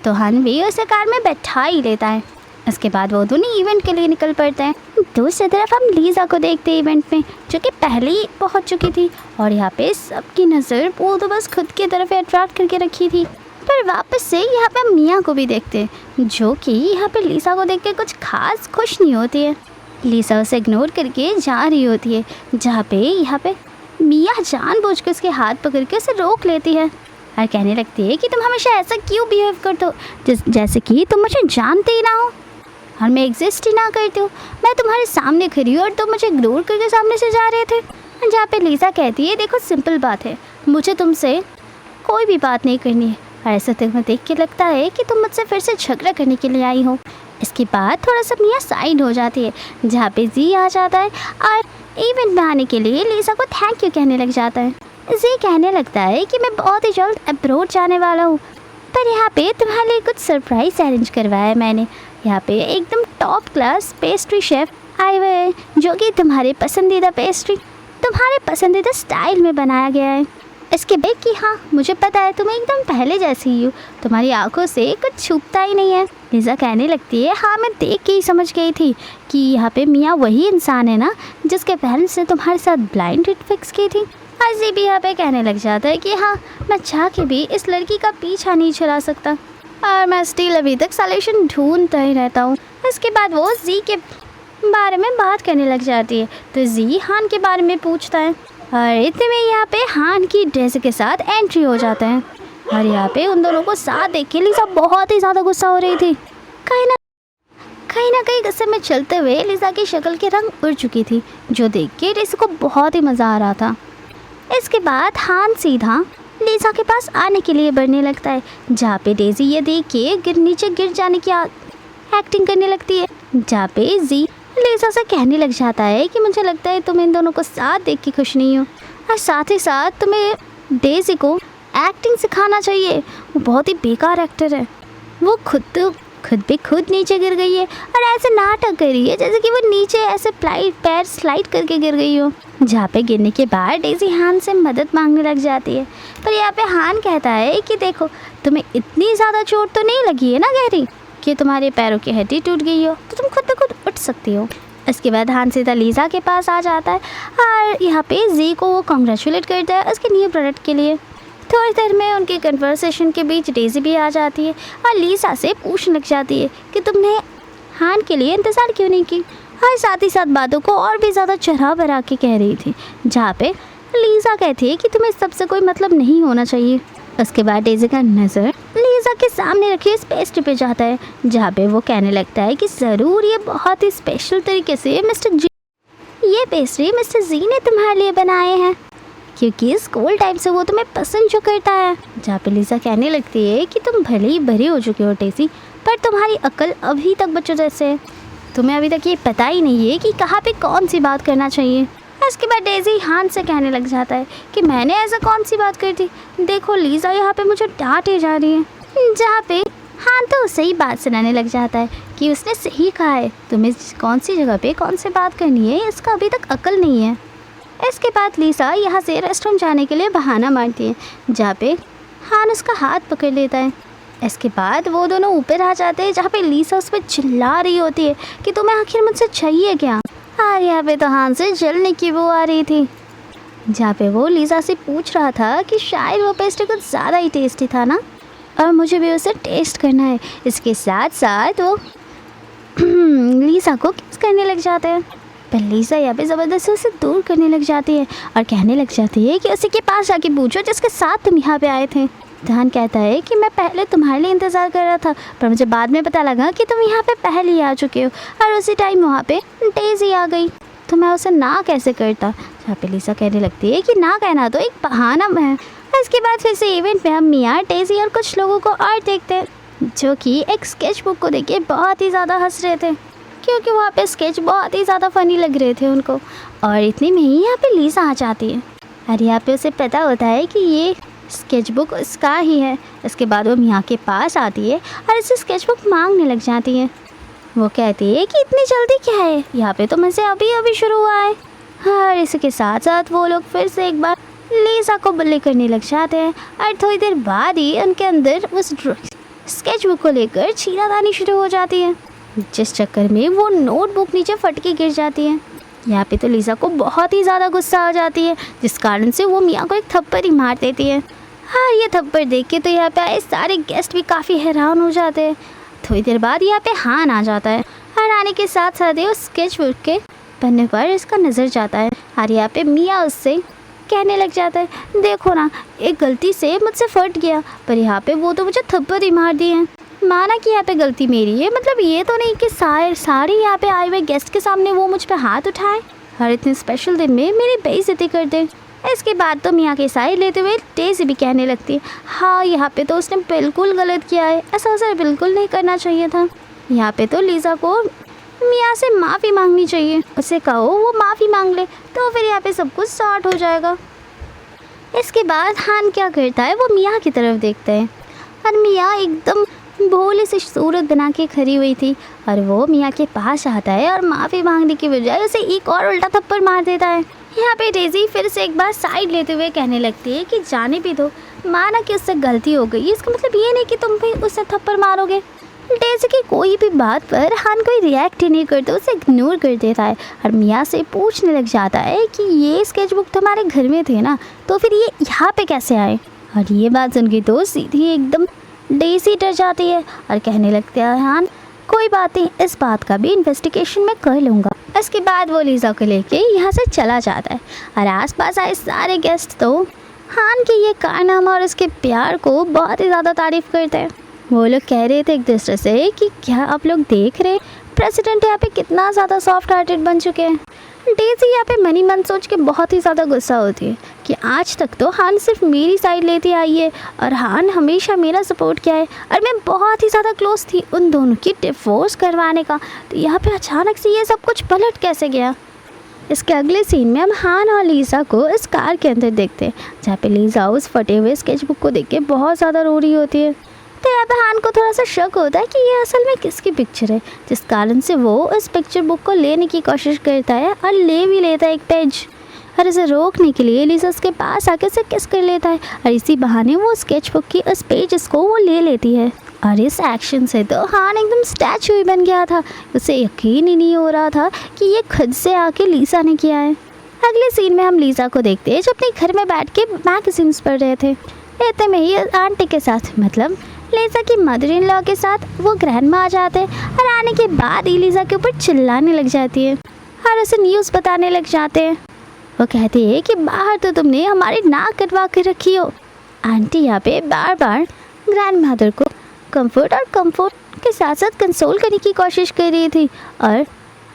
तो हान भी उसे कार में बैठा ही लेता है। इसके बाद वो दोनों इवेंट के लिए निकल पड़ते हैं। दूसरी तरफ हम लीसा को देखते हैं इवेंट में, जो कि पहले ही पहुंच चुकी थी, और यहाँ पे सबकी नज़र वो तो बस खुद की तरफ अट्रैक्ट करके रखी थी। पर वापस से यहाँ पे हम मिया को भी देखते हैं, जो कि यहाँ पे लीसा को देख के कुछ खास खुश नहीं होती है। लीसा उसे इग्नोर करके जा रही होती है, जहाँ पे यहाँ पे मिया जानबूझ के उसके हाथ पकड़ के उसे रोक लेती है। और कहने लगती है कि तुम हमेशा ऐसा क्यों बिहेव करते हो, जैसे कि तुम मुझे जानते ही ना हो और मैं एग्जिस्ट ही ना करती हूँ। मैं तुम्हारे सामने खड़ी हूँ और तुम मुझे इग्नोर करके सामने से जा रहे थे। जहाँ पे लीसा कहती है देखो सिंपल बात है, मुझे तुमसे कोई भी बात नहीं करनी है। और ऐसा तुम्हें देख के लगता है कि तुम मुझसे फिर से झगड़ा करने के लिए आई हो। इसके बाद थोड़ा सा मियाँ साइड हो जाती है, जहाँ पे जी आ जाता है और इवेंट में आने के लिए लीसा को थैंक यू कहने लग जाता है। जी कहने लगता है कि मैं बहुत ही जल्द अब्रॉड जाने वाला हूँ, पर यहाँ पे तुम्हारे लिए कुछ सरप्राइज़ अरेंज करवाया है मैंने। यहाँ पे एकदम टॉप क्लास पेस्ट्री शेफ़ आए हुए हैं, जो कि तुम्हारे पसंदीदा पेस्ट्री तुम्हारे पसंदीदा स्टाइल में बनाया गया है। इसके बाद कि हाँ मुझे पता है तुम एकदम पहले जैसी ही हो, तुम्हारी आंखों से कुछ छुपता ही नहीं है। लीसा कहने लगती है हाँ मैं देख के ही समझ गई थी कि यहाँ पे मियाँ वही इंसान है ना जिसके पेरेंट्स ने तुम्हारे साथ ब्लाइंड डेट फिक्स की थी। अजी भी यहाँ पे कहने लग जाता है कि हाँ मैं चाह के भी इस लड़की का पीछा नहीं छुड़ा सकता और मैं स्टिल अभी तक सॉल्यूशन ढूंढता ही रहता हूँ। इसके बाद वो जी के बारे में बात करने लग जाती है, तो जी हान के बारे में पूछता है और इतने में यहाँ पे हान की ड्रेस के साथ एंट्री हो जाते हैं। और यहाँ पे उन दोनों को साथ देख के लीसा बहुत ही ज़्यादा गुस्सा हो रही थी। कहीं ना कहीं गुस्से में चलते हुए लीसा की शक्ल के रंग उड़ चुकी थी, जो देख के लीसा को बहुत ही मज़ा आ रहा था। इसके बाद हान सीधा लीसा के पास आने के लिए बढ़ने लगता है, जहाँ पे डेजी ये देख के नीचे गिर जाने की एक्टिंग करने लगती है। जहाँ पे जी लीसा से कहने लग जाता है कि मुझे लगता है तुम इन दोनों को साथ देख के खुश नहीं हो और साथ ही साथ तुम्हें डेजी को एक्टिंग सिखाना चाहिए, वो बहुत ही बेकार एक्टर है। वो खुद नीचे गिर गई है और ऐसे नाटक कर रही है जैसे कि वो नीचे ऐसे पैर स्लाइड करके गिर गई हो। जहाँ पे गिरने के बाद डेजी हान से मदद मांगने लग जाती है, पर यहाँ पे हान कहता है कि देखो तुम्हें इतनी ज़्यादा चोट तो नहीं लगी है ना गहरी कि तुम्हारे पैरों की हड्डी टूट गई हो, तो तुम खुद ब खुद उठ सकती हो। इसके बाद हान सीधा लीसा के पास आ जाता है और यहाँ पे जी को वो कॉन्ग्रेचुलेट करता है उसके न्यू प्रोडक्ट के लिए। थोड़ी देर में उनके कन्वर्सेशन के बीच डेजी भी आ जाती है और लीसा से पूछने लग जाती है कि तुमने हान के लिए इंतज़ार क्यों नहीं की, और साथ ही साथ बातों को और भी ज़्यादा चढ़ा बढ़ा के कह रही थी। जहाँ पे लीसा कहती है कि तुम्हें सबसे कोई मतलब नहीं होना चाहिए। उसके बाद डेजी का नज़र लीसा के सामने रखी इस पेस्ट्री पे जाता है, जहाँ पे वो कहने लगता है कि ज़रूर ये बहुत ही स्पेशल तरीके से ये पेस्ट्री मिस्टर जी ने तुम्हारे लिए बनाए हैं, क्योंकि स्कूल टाइम से वो तुम्हें पसंद जो करता है। जहाँ पे लीसा कहने लगती है कि तुम भले ही बड़े हो चुके हो डेजी, पर तुम्हारी अक्ल अभी तक बच्चों जैसे है, तुम्हें अभी तक ये पता ही नहीं है कि कहाँ पे कौन सी बात करना चाहिए। इसके बाद डेजी हान से कहने लग जाता है कि मैंने ऐसा कौन सी बात कर दी, देखो लीसा यहाँ पे मुझे डांटे जा रही है। जहाँ पे हान तो सही बात सुनाने लग जाता है कि उसने सही कहा है, तुम्हें कौन सी जगह पे कौन सी बात करनी है इसका अभी तक अक्ल नहीं है। इसके बाद लीसा यहाँ से रेस्टोरेंट जाने के लिए बहाना मारती है, जहाँ पे हान उसका हाथ पकड़ लेता है। इसके बाद वो दोनों ऊपर आ जाते हैं, जहाँ पे लीसा उस पर चिल्ला रही होती है कि तुम्हें आखिर मुझसे चाहिए क्या। और यहाँ पे तो हान से जलने की वो आ रही थी, जहाँ पे वो लीसा से पूछ रहा था कि शायद वो पेस्ट्री कुछ ज़्यादा ही टेस्टी था ना, और मुझे भी उसे टेस्ट करना है। इसके साथ साथ वो लीसा को किस करने लग जाते हैं, पर लीसा यहाँ पे ज़बरदस्ती उसे दूर करने लग जाती है और कहने लग जाती है कि उसी के पास जाके पूछो जिसके साथ तुम यहाँ पे आए थे। धान कहता है कि मैं पहले तुम्हारे लिए इंतज़ार कर रहा था, पर मुझे बाद में पता लगा कि तुम यहाँ पे पहले ही आ चुके हो, और उसी टाइम वहाँ पे डेजी आ गई, तो मैं उसे ना कैसे करता। जहाँ पे लीसा कहने लगती है कि ना कहना तो एक बहाना है। इसके बाद फिर से इवेंट में हम मियाँ, डेजी और कुछ लोगों को और देखते हैं, जो कि एक स्केच बुक को देख के बहुत ही ज़्यादा हंस रहे थे, क्योंकि वहाँ पे स्केच बहुत ही ज़्यादा फ़नी लग रहे थे उनको। और इतने में ही यहाँ पे लीसा आ जाती है और यहाँ पे उसे पता होता है कि ये स्केच बुक उसका ही है। इसके बाद वो मियाँ के पास आती है और इसे स्केच बुक मांगने लग जाती है। वो कहती है कि इतनी जल्दी क्या है, यहाँ पे तो मुझसे अभी शुरू हुआ है। और इसके साथ साथ वो लोग फिर से एक बार लीसा को बल्ले करने लग जाते हैं और थोड़ी देर बाद ही उनके अंदर उस स्केच बुक को लेकर छीनातानी शुरू हो जाती है, जिस चक्कर में वो नोटबुक नीचे फट के गिर जाती है। यहाँ पे तो लीसा को बहुत ही ज़्यादा गुस्सा आ जाती है, जिस कारण से वो मियाँ को एक थप्पड़ ही मार देती है। हाँ, ये थप्पड़ देख के तो यहाँ पे आए सारे गेस्ट भी काफ़ी हैरान हो जाते हैं। थोड़ी देर बाद यहाँ पे हान आ जाता है और आने के साथ साथ उस स्केच बुक के पन्ने पर इसका नज़र जाता है और यहाँ पे मियाँ उससे कहने लग जाता है, देखो ना, एक गलती से मुझसे फट गया, पर यहाँ पे वो तो मुझे थप्पड़ ही मार दिए हैं। माना कि यहाँ पे गलती मेरी है, मतलब ये तो नहीं कि सारे यहाँ पे आए हुए गेस्ट के सामने वो मुझ पे हाथ उठाए, हर इतने स्पेशल दिन में मेरी बेइज्जती कर दे। इसके बाद तो मियाँ की साइड लेते हुए डेज़ी भी कहने लगती है, हाँ यहाँ पे तो उसने बिल्कुल गलत किया है, ऐसा उसे बिल्कुल नहीं करना चाहिए था। यहाँ पे तो लीज़ा को मियाँ से माफ़ी मांगनी चाहिए, उसे कहो वो माफ़ी मांग ले, तो फिर यहाँ पे सब कुछ सॉर्ट हो जाएगा। इसके बाद हान क्या करता है, वो मियाँ की तरफ देखता है और मियाँ एकदम भोली सी सूरत बना के खड़ी हुई थी और वो मियाँ के पास आता है और माफ़ी मांगने की बजाय उसे एक और उल्टा थप्पड़ मार देता है। यहाँ पे डेज़ी फिर से एक बार साइड लेते हुए कहने लगती है कि जाने भी दो, माना कि उससे गलती हो गई, इसका मतलब ये नहीं कि तुम भी उसे थप्पड़ मारोगे। डेज़ी की कोई भी बात पर हान कोई रिएक्ट ही नहीं करता, उसे इग्नोर कर देता है और मियाँ से पूछने लग जाता है कि ये स्केचबुक तुम्हारे घर में थे ना, तो फिर ये यहाँ पे कैसे आए। और ये बात सुन के तो सीधी एकदम डेज़ी डर जाती है और कहने लगती है, हान कोई बात नहीं, इस बात का भी इन्वेस्टिगेशन मैं कर लूँगा। इसके बाद वो लीज़ा को लेके यहाँ से चला जाता है और आसपास आए सारे गेस्ट तो हान के ये कारनामा और उसके प्यार को बहुत ही ज़्यादा तारीफ़ करते हैं। वो लोग कह रहे थे एक दूसरे से कि क्या आप लोग देख रहे प्रेसिडेंट यहाँ पे कितना ज़्यादा सॉफ्ट हार्टेड बन चुके हैं। डेज़ी यहाँ पे मनी मन सोच के बहुत ही ज़्यादा गुस्सा होती है कि आज तक तो हान सिर्फ मेरी साइड लेती आई है और हान हमेशा मेरा सपोर्ट किया है और मैं बहुत ही ज़्यादा क्लोज थी उन दोनों की डिवोर्स करवाने का, तो यहाँ पे अचानक से ये सब कुछ पलट कैसे गया। इसके अगले सीन में हम हान और लीज़ा को इस कार के अंदर देखते हैं जहाँ पे लीज़ा उस फटे हुए स्केचबुक को देख के बहुत ज़्यादा रो रही होती है। तो यहाँ पे हान को थोड़ा सा शक होता है कि ये असल में किसकी पिक्चर है, जिस कारण से वो इस पिक्चर बुक को लेने की कोशिश करता है और ले भी लेता है एक पेज, और इसे रोकने के लिए लीज़ा उसके पास आके उसे किस कर लेता है और इसी बहाने वो स्केच बुक की उस पेज को वो ले लेती है। और इस एक्शन से तो हान एकदम स्टैचू ही बन गया था, उसे यकीन ही नहीं हो रहा था कि ये खुद से आके लीज़ा ने किया है। अगले सीन में हम लीज़ा को देखते हैं जो अपने घर में बैठ के मैगजीन्स पढ़ रहे थे। इतने में ही आंटी के साथ, मतलब लीज़ा की मदर इन लॉ के साथ वो ग्रैंडमा आ जाते हैं और आने के बाद ही लीज़ा के ऊपर चिल्लाने लग जाती है और उसे न्यूज़ बताने लग जाते हैं। वो कहती है कि बाहर तो तुमने हमारी नाक कटवा कर रखी हो। आंटी यहाँ पे बार बार ग्रैंड मदर को कंफर्ट के साथ साथ कंसोल करने की कोशिश कर रही थी और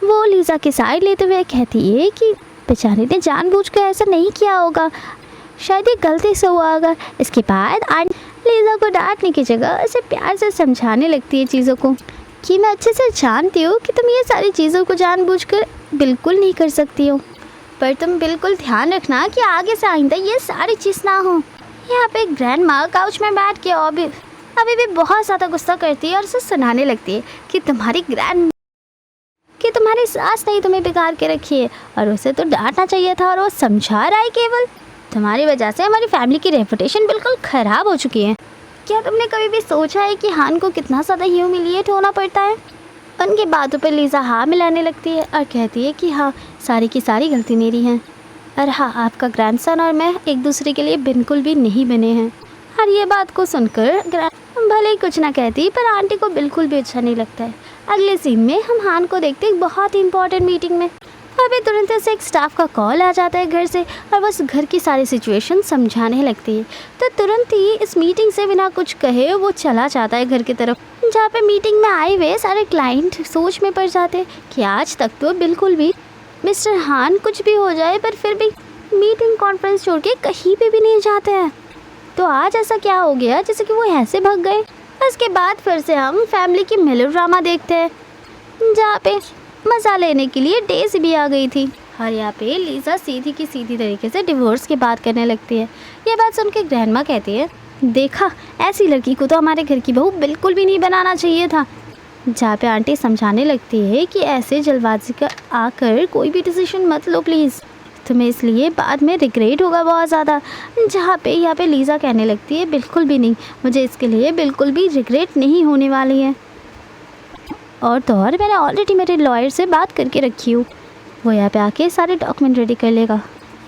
वो लीज़ा की साइड लेते हुए कहती है कि बेचारे ने जानबूझकर ऐसा नहीं किया होगा, शायद ये गलती से हुआ होगा। इसके बाद आंटी लीज़ा को डांटने की जगह उसे प्यार से समझाने लगती है चीज़ों को कि मैं अच्छे से जानती हूँ कि तुम ये सारी चीज़ों को जानबूझकर बिल्कुल नहीं कर सकती हो, पर तुम बिल्कुल ध्यान रखना कि आगे से आइंदा ये सारी चीज़ ना हो। यहाँ पे ग्रैंड माँ काउच में बैठ के अभी भी बहुत ज़्यादा गुस्सा करती है और उसे सुनाने लगती है कि तुम्हारी सास ने तुम्हें बिगाड़ के रखी है और उसे तो डांटना चाहिए था और वो समझा रहा है केवल तुम्हारी वजह से हमारी फैमिली की रेपुटेशन बिल्कुल ख़राब हो चुकी है। क्या तुमने कभी भी सोचा है कि हान को कितना ज़्यादा ह्यूमिलिएट होना पड़ता है। उनकी बातों पर लीज़ा हाँ मिलाने लगती है और कहती है कि हाँ, सारी की सारी गलती मेरी है और हाँ, आपका ग्रैंडसन और मैं एक दूसरे के लिए बिल्कुल भी नहीं बने हैं। और ये बात को सुनकर भले ही कुछ ना कहती पर आंटी को बिल्कुल भी अच्छा नहीं लगता है। अगले सीन में हम हान को देखते हैं बहुत ही इंपॉर्टेंट मीटिंग में। अभी तुरंत से एक स्टाफ का कॉल आ जाता है घर से और बस घर की सारी सिचुएशन समझाने लगती है। तो तुरंत ही इस मीटिंग से बिना कुछ कहे वो चला जाता है घर की तरफ, जहाँ पे मीटिंग में आए हुए सारे क्लाइंट सोच में पड़ जाते हैं कि आज तक तो बिल्कुल भी मिस्टर हान कुछ भी हो जाए पर फिर भी मीटिंग कॉन्फ्रेंस छोड़ के कहीं पे भी नहीं जाते हैं। तो आज ऐसा क्या हो गया जैसे कि वो ऐसे भाग गए। उसके बाद फिर से हम फैमिली की मेलोड्रामा देखते हैं जहाँ पे मज़ा लेने के लिए डेज़ी भी आ गई थी और यहाँ पे लीज़ा सीधी की सीधी तरीके से डिवोर्स की बात करने लगती है। ये बात सुन के ग्रैंडमा कहती है, देखा, ऐसी लड़की को तो हमारे घर की बहू बिल्कुल भी नहीं बनाना चाहिए था। जहाँ पे आंटी समझाने लगती है कि ऐसे जल्दबाजी का आकर कोई भी डिसीजन मत लो प्लीज़, तुम्हें इसलिए बाद में रिग्रेट होगा बहुत ज़्यादा। जहाँ पे यहाँ पे लीज़ा कहने लगती है, बिल्कुल भी नहीं, मुझे इसके लिए बिल्कुल भी रिग्रेट नहीं होने वाली है और तो और मैंने ऑलरेडी मेरे लॉयर से बात करके रखी हूँ, वो यहाँ पे आके सारे डॉक्यूमेंट रेडी कर लेगा।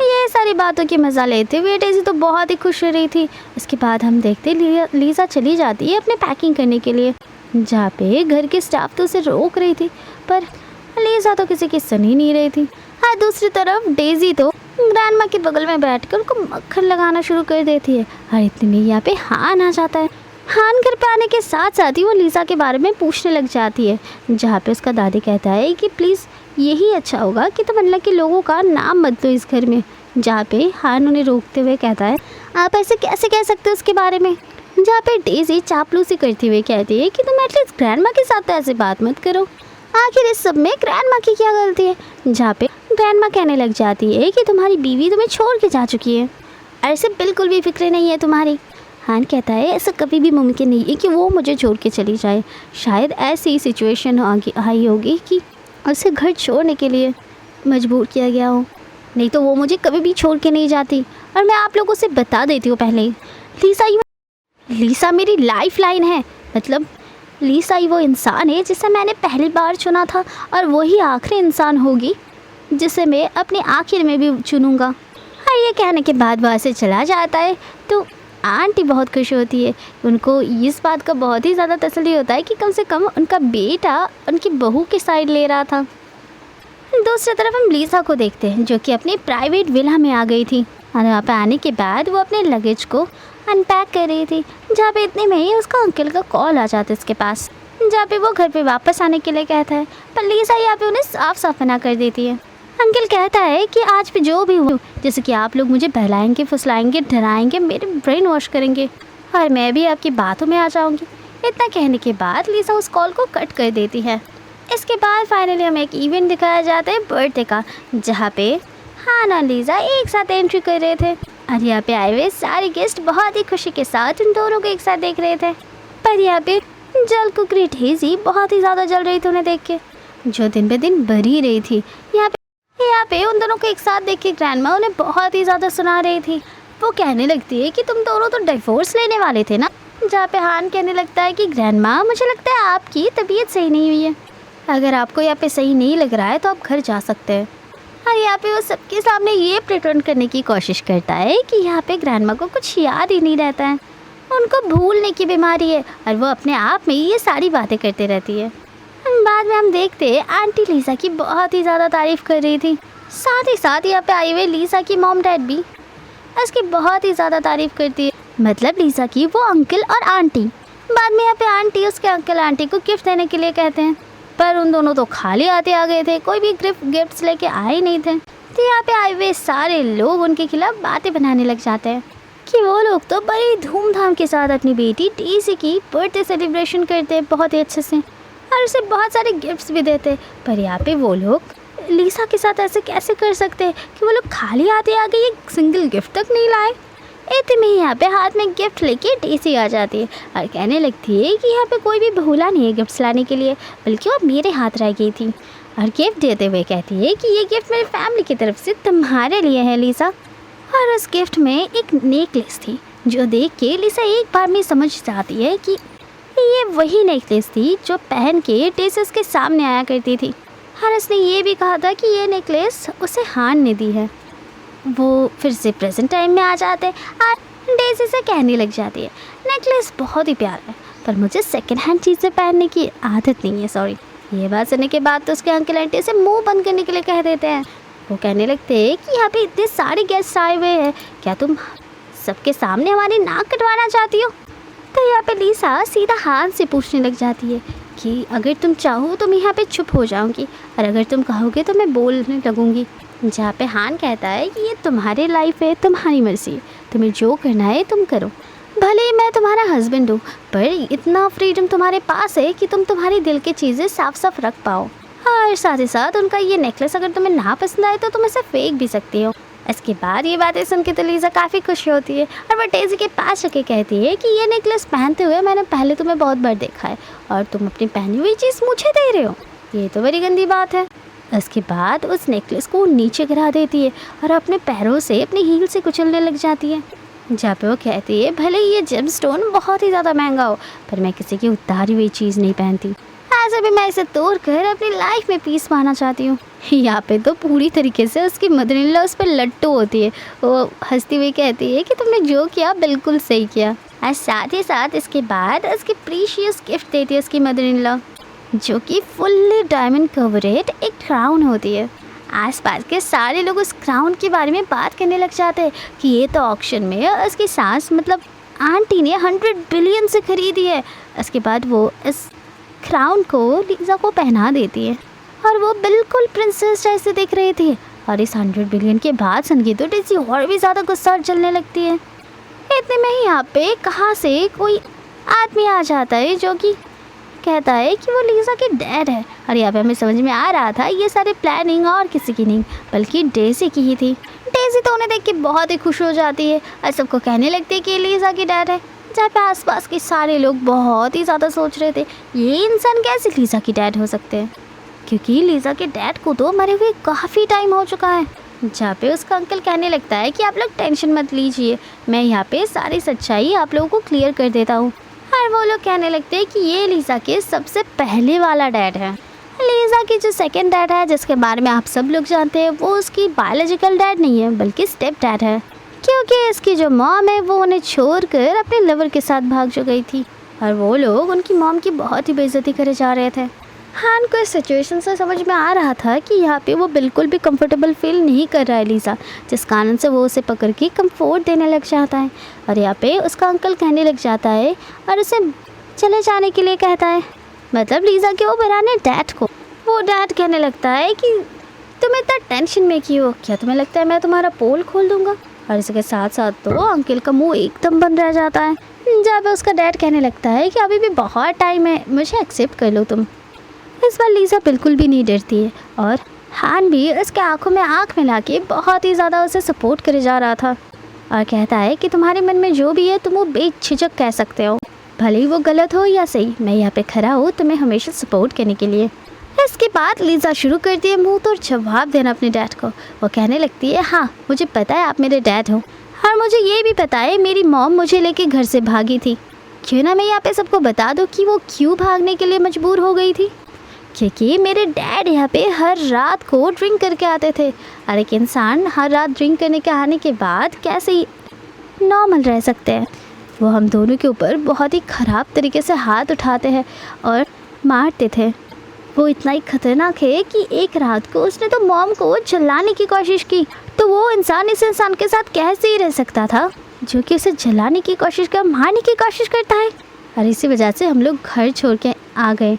ये सारी बातों की मज़ा लेते हुए डेज़ी तो बहुत ही खुश हो रही थी। इसके बाद हम देखते लीज़ा चली जाती है अपने पैकिंग करने के लिए, जहाँ पे घर के स्टाफ तो उसे रोक रही थी पर लीज़ा तो किसी की सुन ही नहीं रही थी। हाँ, दूसरी तरफ डेज़ी तो ग्रैंडमा के बगल में बैठकर उनको मक्खन लगाना शुरू कर देती है। और इतने में यहाँ पे हान आ जाता है। हान घर पे आने के साथ साथ ही वो लिसा के बारे में पूछने लग जाती है, जहाँ पे उसका दादी कहता है कि प्लीज़ यही अच्छा होगा कि तुम अल्लाह के लोगों का नाम मत दो इस घर में। जहाँ पे हान उन्हें रोकते हुए कहता है, आप ऐसे कैसे कह सकते हो उसके बारे में। जहाँ पे डेज़ी चापलूसी करते हुए कहती है कि तुम एटलीस्ट ग्रैंडमा के साथ तो ऐसे बात मत करो, आखिर इस सब में ग्रैंडमा की क्या गलती है। जहाँ पे ग्रैंडमा कहने लग जाती है कि तुम्हारी बीवी तुम्हें छोड़ के जा चुकी है, ऐसे बिल्कुल भी फिक्र नहीं है तुम्हारी। हान कहता है ऐसा कभी भी मुमकिन नहीं है कि वो मुझे छोड़ के चली जाए। शायद ऐसी ही सिचुएशन आई होगी कि उसे घर छोड़ने के लिए मजबूर किया गया हो, नहीं तो वो मुझे कभी भी छोड़ के नहीं जाती। और मैं आप लोगों से बता देती हूँ पहले ही, लीसा मेरी लाइफ लाइन है। मतलब लीसा ही वो इंसान है जिसे मैंने पहली बार चुना था, और वही आखिरी इंसान होगी जिसे मैं अपने आखिर में भी चुनूँगा। और ये कहने के बाद वहाँ से चला जाता है। तो आंटी बहुत खुश होती है। उनको इस बात का बहुत ही ज़्यादा तसल्ली होता है कि कम से कम उनका बेटा उनकी बहू की साइड ले रहा था। दूसरी तरफ हम लीसा को देखते हैं, जो कि अपनी प्राइवेट विला में आ गई थी। और वहाँ पर आने के बाद वो अपने लगेज को अनपैक कर रही थी। जहाँ पे इतने में ही उसका अंकल का कॉल आ जाता है उसके पास, जहाँ पे वो घर पे वापस आने के लिए कहता है। पर लीसा यहाँ पे उन्हें साफ साफ मना कर देती है। अंकल कहता है कि आज भी जो भी हो, जैसे कि आप लोग मुझे बहलाएंगे, फुसलाएंगे, डराएंगे, मेरे ब्रेन वॉश करेंगे, और मैं भी आपकी बातों में आ जाऊंगी। इतना कहने के बाद लीसा उस कॉल को कट कर देती है। इसके बाद फाइनली हमें एक इवेंट दिखाया जाता है बर्थडे का, जहाँ पे हान और लीसा एक साथ एंट्री कर रहे थे। और यहाँ पे आए हुए सारे गेस्ट बहुत ही खुशी के साथ उन दोनों को एक साथ देख रहे थे। पर यहाँ पे जल कुकरी डेज़ी बहुत ही ज़्यादा जल रही थी उन्हें देख के, जो दिन पे दिन बढ़ ही रही थी। यहाँ पे उन दोनों को एक साथ देख के ग्रैंडमा उन्हें बहुत ही ज़्यादा सुना रही थी। वो कहने लगती है कि तुम दोनों तो डिवोर्स लेने वाले थे ना। जहाँ पे हान कहने लगता है कि ग्रैंडमा मुझे लगता है आपकी तबीयत सही नहीं हुई है, अगर आपको यहाँ पे सही नहीं लग रहा है तो आप घर जा सकते हैं। और यहाँ पे वो सबके सामने ये प्रिटेंड करने की कोशिश करता है कि यहाँ पे ग्रैंडमा को कुछ याद ही नहीं रहता है, उनको भूलने की बीमारी है, और वो अपने आप में ये सारी बातें करते रहती है। बाद में हम देखते हैं आंटी लीसा की बहुत ही ज़्यादा तारीफ़ कर रही थी। साथ ही साथ यहाँ पे आई हुए लीसा की मॉम डैड भी इसकी बहुत ही ज़्यादा तारीफ़ करती है, मतलब लीसा की वो अंकल और आंटी। बाद में यहाँ पे आंटी उसके अंकल आंटी को गिफ्ट देने के लिए कहते हैं, पर उन दोनों तो खाली आते आ गए थे, कोई भी गिफ्ट्स लेके आए नहीं थे। तो यहाँ पे आए हुए सारे लोग उनके खिलाफ बातें बनाने लग जाते हैं कि वो लोग तो बड़ी धूमधाम के साथ अपनी बेटी डेज़ी की बर्थडे सेलिब्रेशन करते हैं बहुत ही अच्छे से, और उसे बहुत सारे गिफ्ट्स भी देते। पर यहाँ पे वो लोग लीसा के साथ ऐसे कैसे कर सकते हैं कि वो लोग खाली आते आगे एक सिंगल गिफ्ट तक नहीं लाए। इतने में यहाँ पे हाथ में गिफ्ट लेके डेज़ी आ जाती है और कहने लगती है कि यहाँ पे कोई भी भूला नहीं है गिफ्ट्स लाने के लिए, बल्कि वो मेरे हाथ रह गई थी। और गिफ्ट देते हुए कहती है कि ये गिफ्ट मेरी फैमिली की तरफ से तुम्हारे लिए है लीसा। और उस गिफ्ट में एक नेकलेस थी, जो देख के लीसा एक बार में समझ जाती है कि ये वही नेकलेस थी जो पहन के डेज़ी के सामने आया करती थी। और उसने ये भी कहा था कि ये नेकलेस उसे हान ने दी है। वो फिर से प्रेजेंट टाइम में आ जाते हैं और डेज़ी से कहने लग जाती है, नेकलेस बहुत ही प्यारा है, पर मुझे सेकंड हैंड चीज़ें पहनने की आदत नहीं है, सॉरी। ये बात सुनने के बाद तो उसके अंकल आंटी से मुंह बंद करने के लिए कह देते हैं। वो कहने लगते हैं कि यहाँ पे इतने सारे गेस्ट आए हुए हैं, क्या तुम सबके सामने हमारी नाक कटवाना चाहती हो? तो यहाँ पे लीसा सीधा हान से पूछने लग जाती है कि अगर तुम चाहो तो मैं यहाँ पे चुप हो जाऊँगी, और अगर तुम कहोगे तो मैं बोलने लगूँगी। जहाँ पे हान कहता है कि ये तुम्हारी लाइफ है, तुम्हारी मर्जी, तुम्हें जो करना है तुम करो, भले ही मैं तुम्हारा हस्बैंड हूँ, पर इतना फ्रीडम तुम्हारे पास है कि तुम तुम्हारी दिल की चीज़ें साफ साफ रख पाओ। और साथ ही साथ उनका ये नेकलेस अगर तुम्हें ना पसंद आए तो तुम इसे फेंक भी सकती हो। इसके बाद ये बातें सुन के तो लीसा काफ़ी खुश होती है और वह डेज़ी के पास आके कहती है कि ये नेकलेस पहनते हुए मैंने पहले तुम्हें बहुत बार देखा है, और तुम अपनी पहनी हुई चीज़ मुझे दे रहे हो, ये तो बड़ी गंदी बात है। इसके बाद उस नेकलेस को नीचे गिरा देती है और अपने पैरों से अपनी हील से कुचलने लग जाती है। जहाँ पे वो कहती है, भले ही ये जेमस्टोन बहुत ही ज़्यादा महंगा हो, पर मैं किसी की उतारी हुई चीज़ नहीं पहनती, ऐसे भी मैं इसे तोड़ कर अपनी लाइफ में पीस पाना चाहती हूँ। यहाँ पे तो पूरी तरीके से उसकी मदर इन लॉ उस पर लट्टू होती है। वो हंसती हुई कहती है कि तुमने जो किया बिल्कुल सही किया। और साथ ही साथ इसके बाद उसकी प्रीशियस गिफ्ट देती है उसकी मदर इन लॉ, जो कि फुल्ली डायमंड कवरेड एक क्राउन होती है। आसपास के सारे लोग उस क्राउन के बारे में बात करने लग जाते हैं कि ये तो ऑक्शन में उसकी सास मतलब आंटी ने 100 बिलियन से खरीदी है। उसके बाद वो इस क्राउन को लीज़ा को पहना देती है और वो बिल्कुल प्रिंसेस जैसे दिख रही थी। और इस 100 बिलियन के बाद सुन के तो डेज़ी और भी ज़्यादा गुस्सा चलने लगती है। इतने में ही यहाँ पे कहाँ से कोई आदमी आ जाता है जो कि कहता है कि वो लीज़ा के डैड है। और यहाँ पे हमें समझ में आ रहा था ये सारे प्लानिंग और किसी की नहीं बल्कि डेज़ी की ही थी। डेज़ी तो उन्हें देख के बहुत ही खुश हो जाती है और सबको कहने लगती है कि ये लीज़ा की डैड है। जहाँ पे आसपास के सारे लोग बहुत ही ज़्यादा सोच रहे थे ये इंसान कैसे लीज़ा की डैड हो सकते हैं, क्योंकि लीज़ा के डैड को तो मरे हुए काफ़ी टाइम हो चुका है। जहाँ पे उसका अंकल कहने लगता है कि आप लोग टेंशन मत लीजिए, मैं यहाँ पे सारी सच्चाई आप लोगों को क्लियर कर देता हूँ। और वो लोग कहने लगते हैं कि ये लीज़ा के सबसे पहले वाला डैड है। लीज़ा की जो सेकंड डैड है जिसके बारे में आप सब लोग जानते हैं वो उसकी बायोलॉजिकल डैड नहीं है बल्कि स्टेप डैड है, क्योंकि इसकी जो मॉम है वो उन्हें छोड़कर अपने लवर के साथ भाग जो गई थी और वो लोग उनकी मॉम की बहुत ही बेइज्जती करे जा रहे थे। हान को इस सिचुएशन से समझ में आ रहा था कि यहाँ पे वो बिल्कुल भी कंफर्टेबल फील नहीं कर रहा है लीज़ा, जिस कारण से वो उसे पकड़ के कंफर्ट देने लग जाता है। और यहाँ पे उसका अंकल कहने लग जाता है और उसे चले जाने के लिए कहता है, मतलब लीज़ा के वो पुराने डैड को। वो डैड कहने लगता है कि तुम इतना टेंशन में क्यों, क्या तुम्हें लगता है मैं तुम्हारा पोल खोल दूँगा। और इसके साथ साथ तो अंकल का मुँह एकदम बंद रह जाता है। जब उसका डैड कहने लगता है कि अभी भी बहुत टाइम है, मुझे एक्सेप्ट कर लो तुम। इस बार लीज़ा बिल्कुल भी नहीं डरती है और हान भी उसके आंखों में आंख मिला के बहुत ही ज़्यादा उसे सपोर्ट करे जा रहा था और कहता है कि तुम्हारे मन में जो भी है तुम वो बेझिझक कह सकते हो, भले ही वो गलत हो या सही, मैं यहाँ पे खड़ा हूँ तुम्हें हमेशा सपोर्ट करने के लिए। इसके बाद लीज़ा शुरू करती है मुँह तोड़ जवाब देना अपने डैड को। वो कहने लगती है, हाँ मुझे पता है आप मेरे डैड हो और मुझे ये भी पता है मेरी मॉम मुझे लेके घर से भागी थी। क्यों ना मैं यहाँ पे सबको बता दूँ कि वो क्यों भागने के लिए मजबूर हो गई थी, क्योंकि मेरे डैड यहाँ पे हर रात को ड्रिंक करके आते थे और एक इंसान हर रात ड्रिंक करने के आने के बाद कैसे ही नॉर्मल रह सकते हैं। वो हम दोनों के ऊपर बहुत ही ख़राब तरीके से हाथ उठाते हैं और मारते थे। वो इतना ही खतरनाक है कि एक रात को उसने तो मॉम को जलाने की कोशिश की, तो वो इंसान इस इंसान के साथ कैसे ही रह सकता था जो कि उसे जलाने की कोशिश कर मारने की कोशिश करता है। और इसी वजह से हम लोग घर छोड़ के आ गए।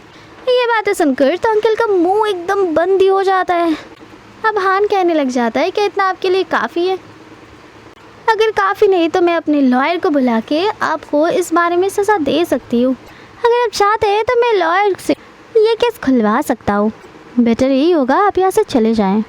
ये बातें सुनकर तो अंकल का मुंह एकदम बंद ही हो जाता है। अब हान कहने लग जाता है कि इतना आपके लिए काफ़ी है, अगर काफ़ी नहीं तो मैं अपने लॉयर को बुला के आपको इस बारे में सज़ा दे सकती हूँ। अगर आप चाहते हैं तो मैं लॉयर से ये केस खुलवा सकता हूँ। बेटर यही होगा आप यहाँ से चले जाएं,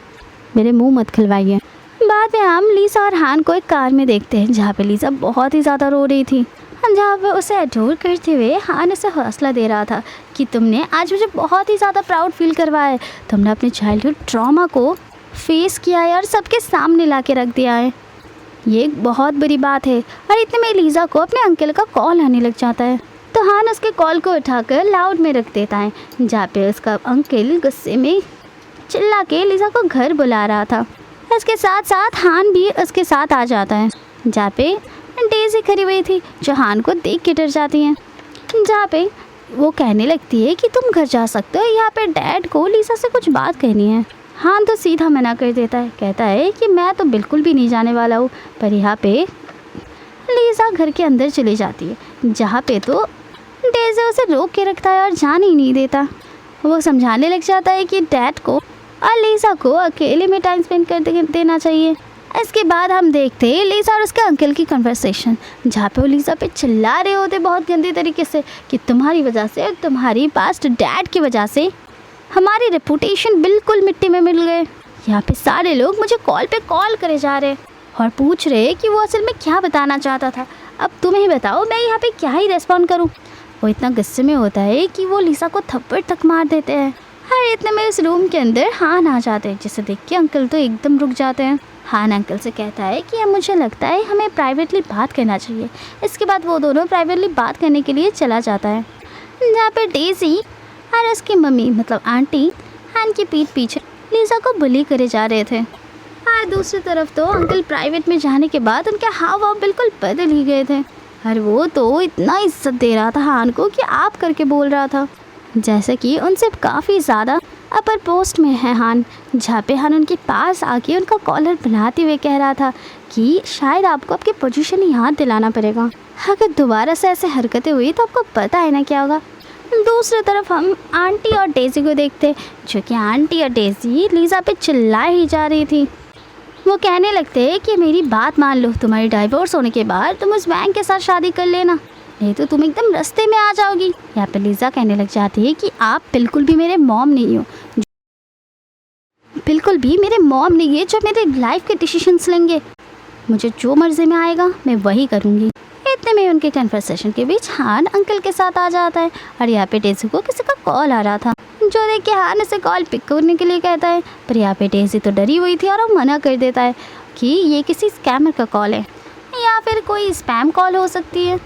मेरे मुंह मत खुलवाइए। बाद में हम लीज़ा और हान को एक कार में देखते हैं जहाँ पे लीज़ा बहुत ही ज़्यादा रो रही थी। जहाँ पे उसे अडोर करते हुए हान उसे हौसला दे रहा था कि तुमने आज मुझे बहुत ही ज़्यादा प्राउड फील करवाया है, तुमने अपने चाइल्डहुड ट्रॉमा को फेस किया है और सबके सामने ला के रख दिया है, ये एक बहुत बुरी बात है। और इतने में लीज़ा को अपने अंकल का कॉल आने लग जाता है, तो हान उसके कॉल को उठाकर लाउड में रख देता है, जहाँ पे उसका अंकल गुस्से में चिल्ला के लीज़ा को घर बुला रहा था। इसके साथ साथ हान भी उसके साथ आ जाता है, जहाँ पे डेज़ी खड़ी हुई थी जो हान को देख के डर जाती है। जहाँ पे वो कहने लगती है कि तुम घर जा सकते हो, यहाँ पे डैड को लीज़ा से कुछ बात कहनी है। हान तो सीधा मना कर देता है, कहता है कि मैं तो बिल्कुल भी नहीं जाने वाला हूँ। पर यहाँ पे लीज़ा घर के अंदर चली जाती है, जहाँ पे तो डेज़ी उसे रोक के रखता है और जाने ही नहीं देता। वो समझाने लग जाता है कि डैड को और लीज़ा को अकेले में टाइम स्पेंड कर देना चाहिए। इसके बाद हम देखते हैं लीज़ा और उसके अंकल की कन्वर्सेशन, जहाँ पे वो लीज़ा पे चिल्ला रहे होते बहुत गंदे तरीके से कि तुम्हारी वजह से और तुम्हारी पास्ट डैड की वजह से हमारी रेपुटेशन बिल्कुल मिट्टी में मिल गए। यहाँ पे सारे लोग मुझे कॉल पे कॉल करे जा रहे और पूछ रहे कि वो असल में क्या बताना चाहता था। अब तुम्हें ही बताओ मैं यहाँ पे क्या ही रेस्पॉन्ड करूँ। वो इतना गुस्से में होता है कि वो लीज़ा को थप्पड़ तक मार देते हैं। और इतने में उस रूम के अंदर हान आ जाते हैं, जिसे देख के अंकल तो एकदम रुक जाते हैं। हान अंकल से कहता है कि अब मुझे लगता है हमें प्राइवेटली बात करना चाहिए। इसके बाद वो दोनों प्राइवेटली बात करने के लिए चला जाता है, जहाँ पर डेज़ी और उसकी मम्मी मतलब आंटी हान की पीठ पीछे लीज़ा को बुली करे जा रहे थे। और दूसरी तरफ तो अंकल प्राइवेट में जाने के बाद उनके हाव भाव बिल्कुल बदल ही गए थे और वो तो इतना इज्जत दे रहा था हान को कि आप करके बोल रहा था, जैसे कि उनसे काफ़ी ज़्यादा अपर पोस्ट में है हान, जहाँ पे हान उनके पास आके उनका कॉलर बनाते हुए कह रहा था कि शायद आपको आपकी पोजीशन याद दिलाना पड़ेगा, अगर दोबारा से ऐसे हरकतें हुई तो आपको पता है ना क्या होगा। दूसरी तरफ हम आंटी और डेज़ी को देखते, जो कि आंटी और डेज़ी लीज़ा पे चिल्लाए ही जा रही थी। वो कहने लगते हैं कि मेरी बात मान लो, तुम्हारी डाइवोर्स होने के बाद तुम उस बैंक के साथ शादी कर लेना, नहीं तो तुम एकदम रास्ते में आ जाओगी। यहाँ पे लीज़ा कहने लग जाती है कि आप बिल्कुल भी मेरे मॉम नहीं हो, बिल्कुल भी मेरे मॉम नहीं है जो मेरे लाइफ के डिसीजंस लेंगे, मुझे जो मर्जी में आएगा मैं वही करूँगी। इतने में उनके कन्वर्सेशन के बीच हान अंकल के साथ आ जाता है और यहाँ पे डेज़ी को किसी का कॉल आ रहा था, जो देख के हान उसे कॉल पिक करने के लिए कहता है, पर यहाँ पे डेज़ी तो डरी हुई थी और वो मना कर देता है कि ये किसी स्कैमर का कॉल है या फिर कोई स्पैम कॉल हो सकती है,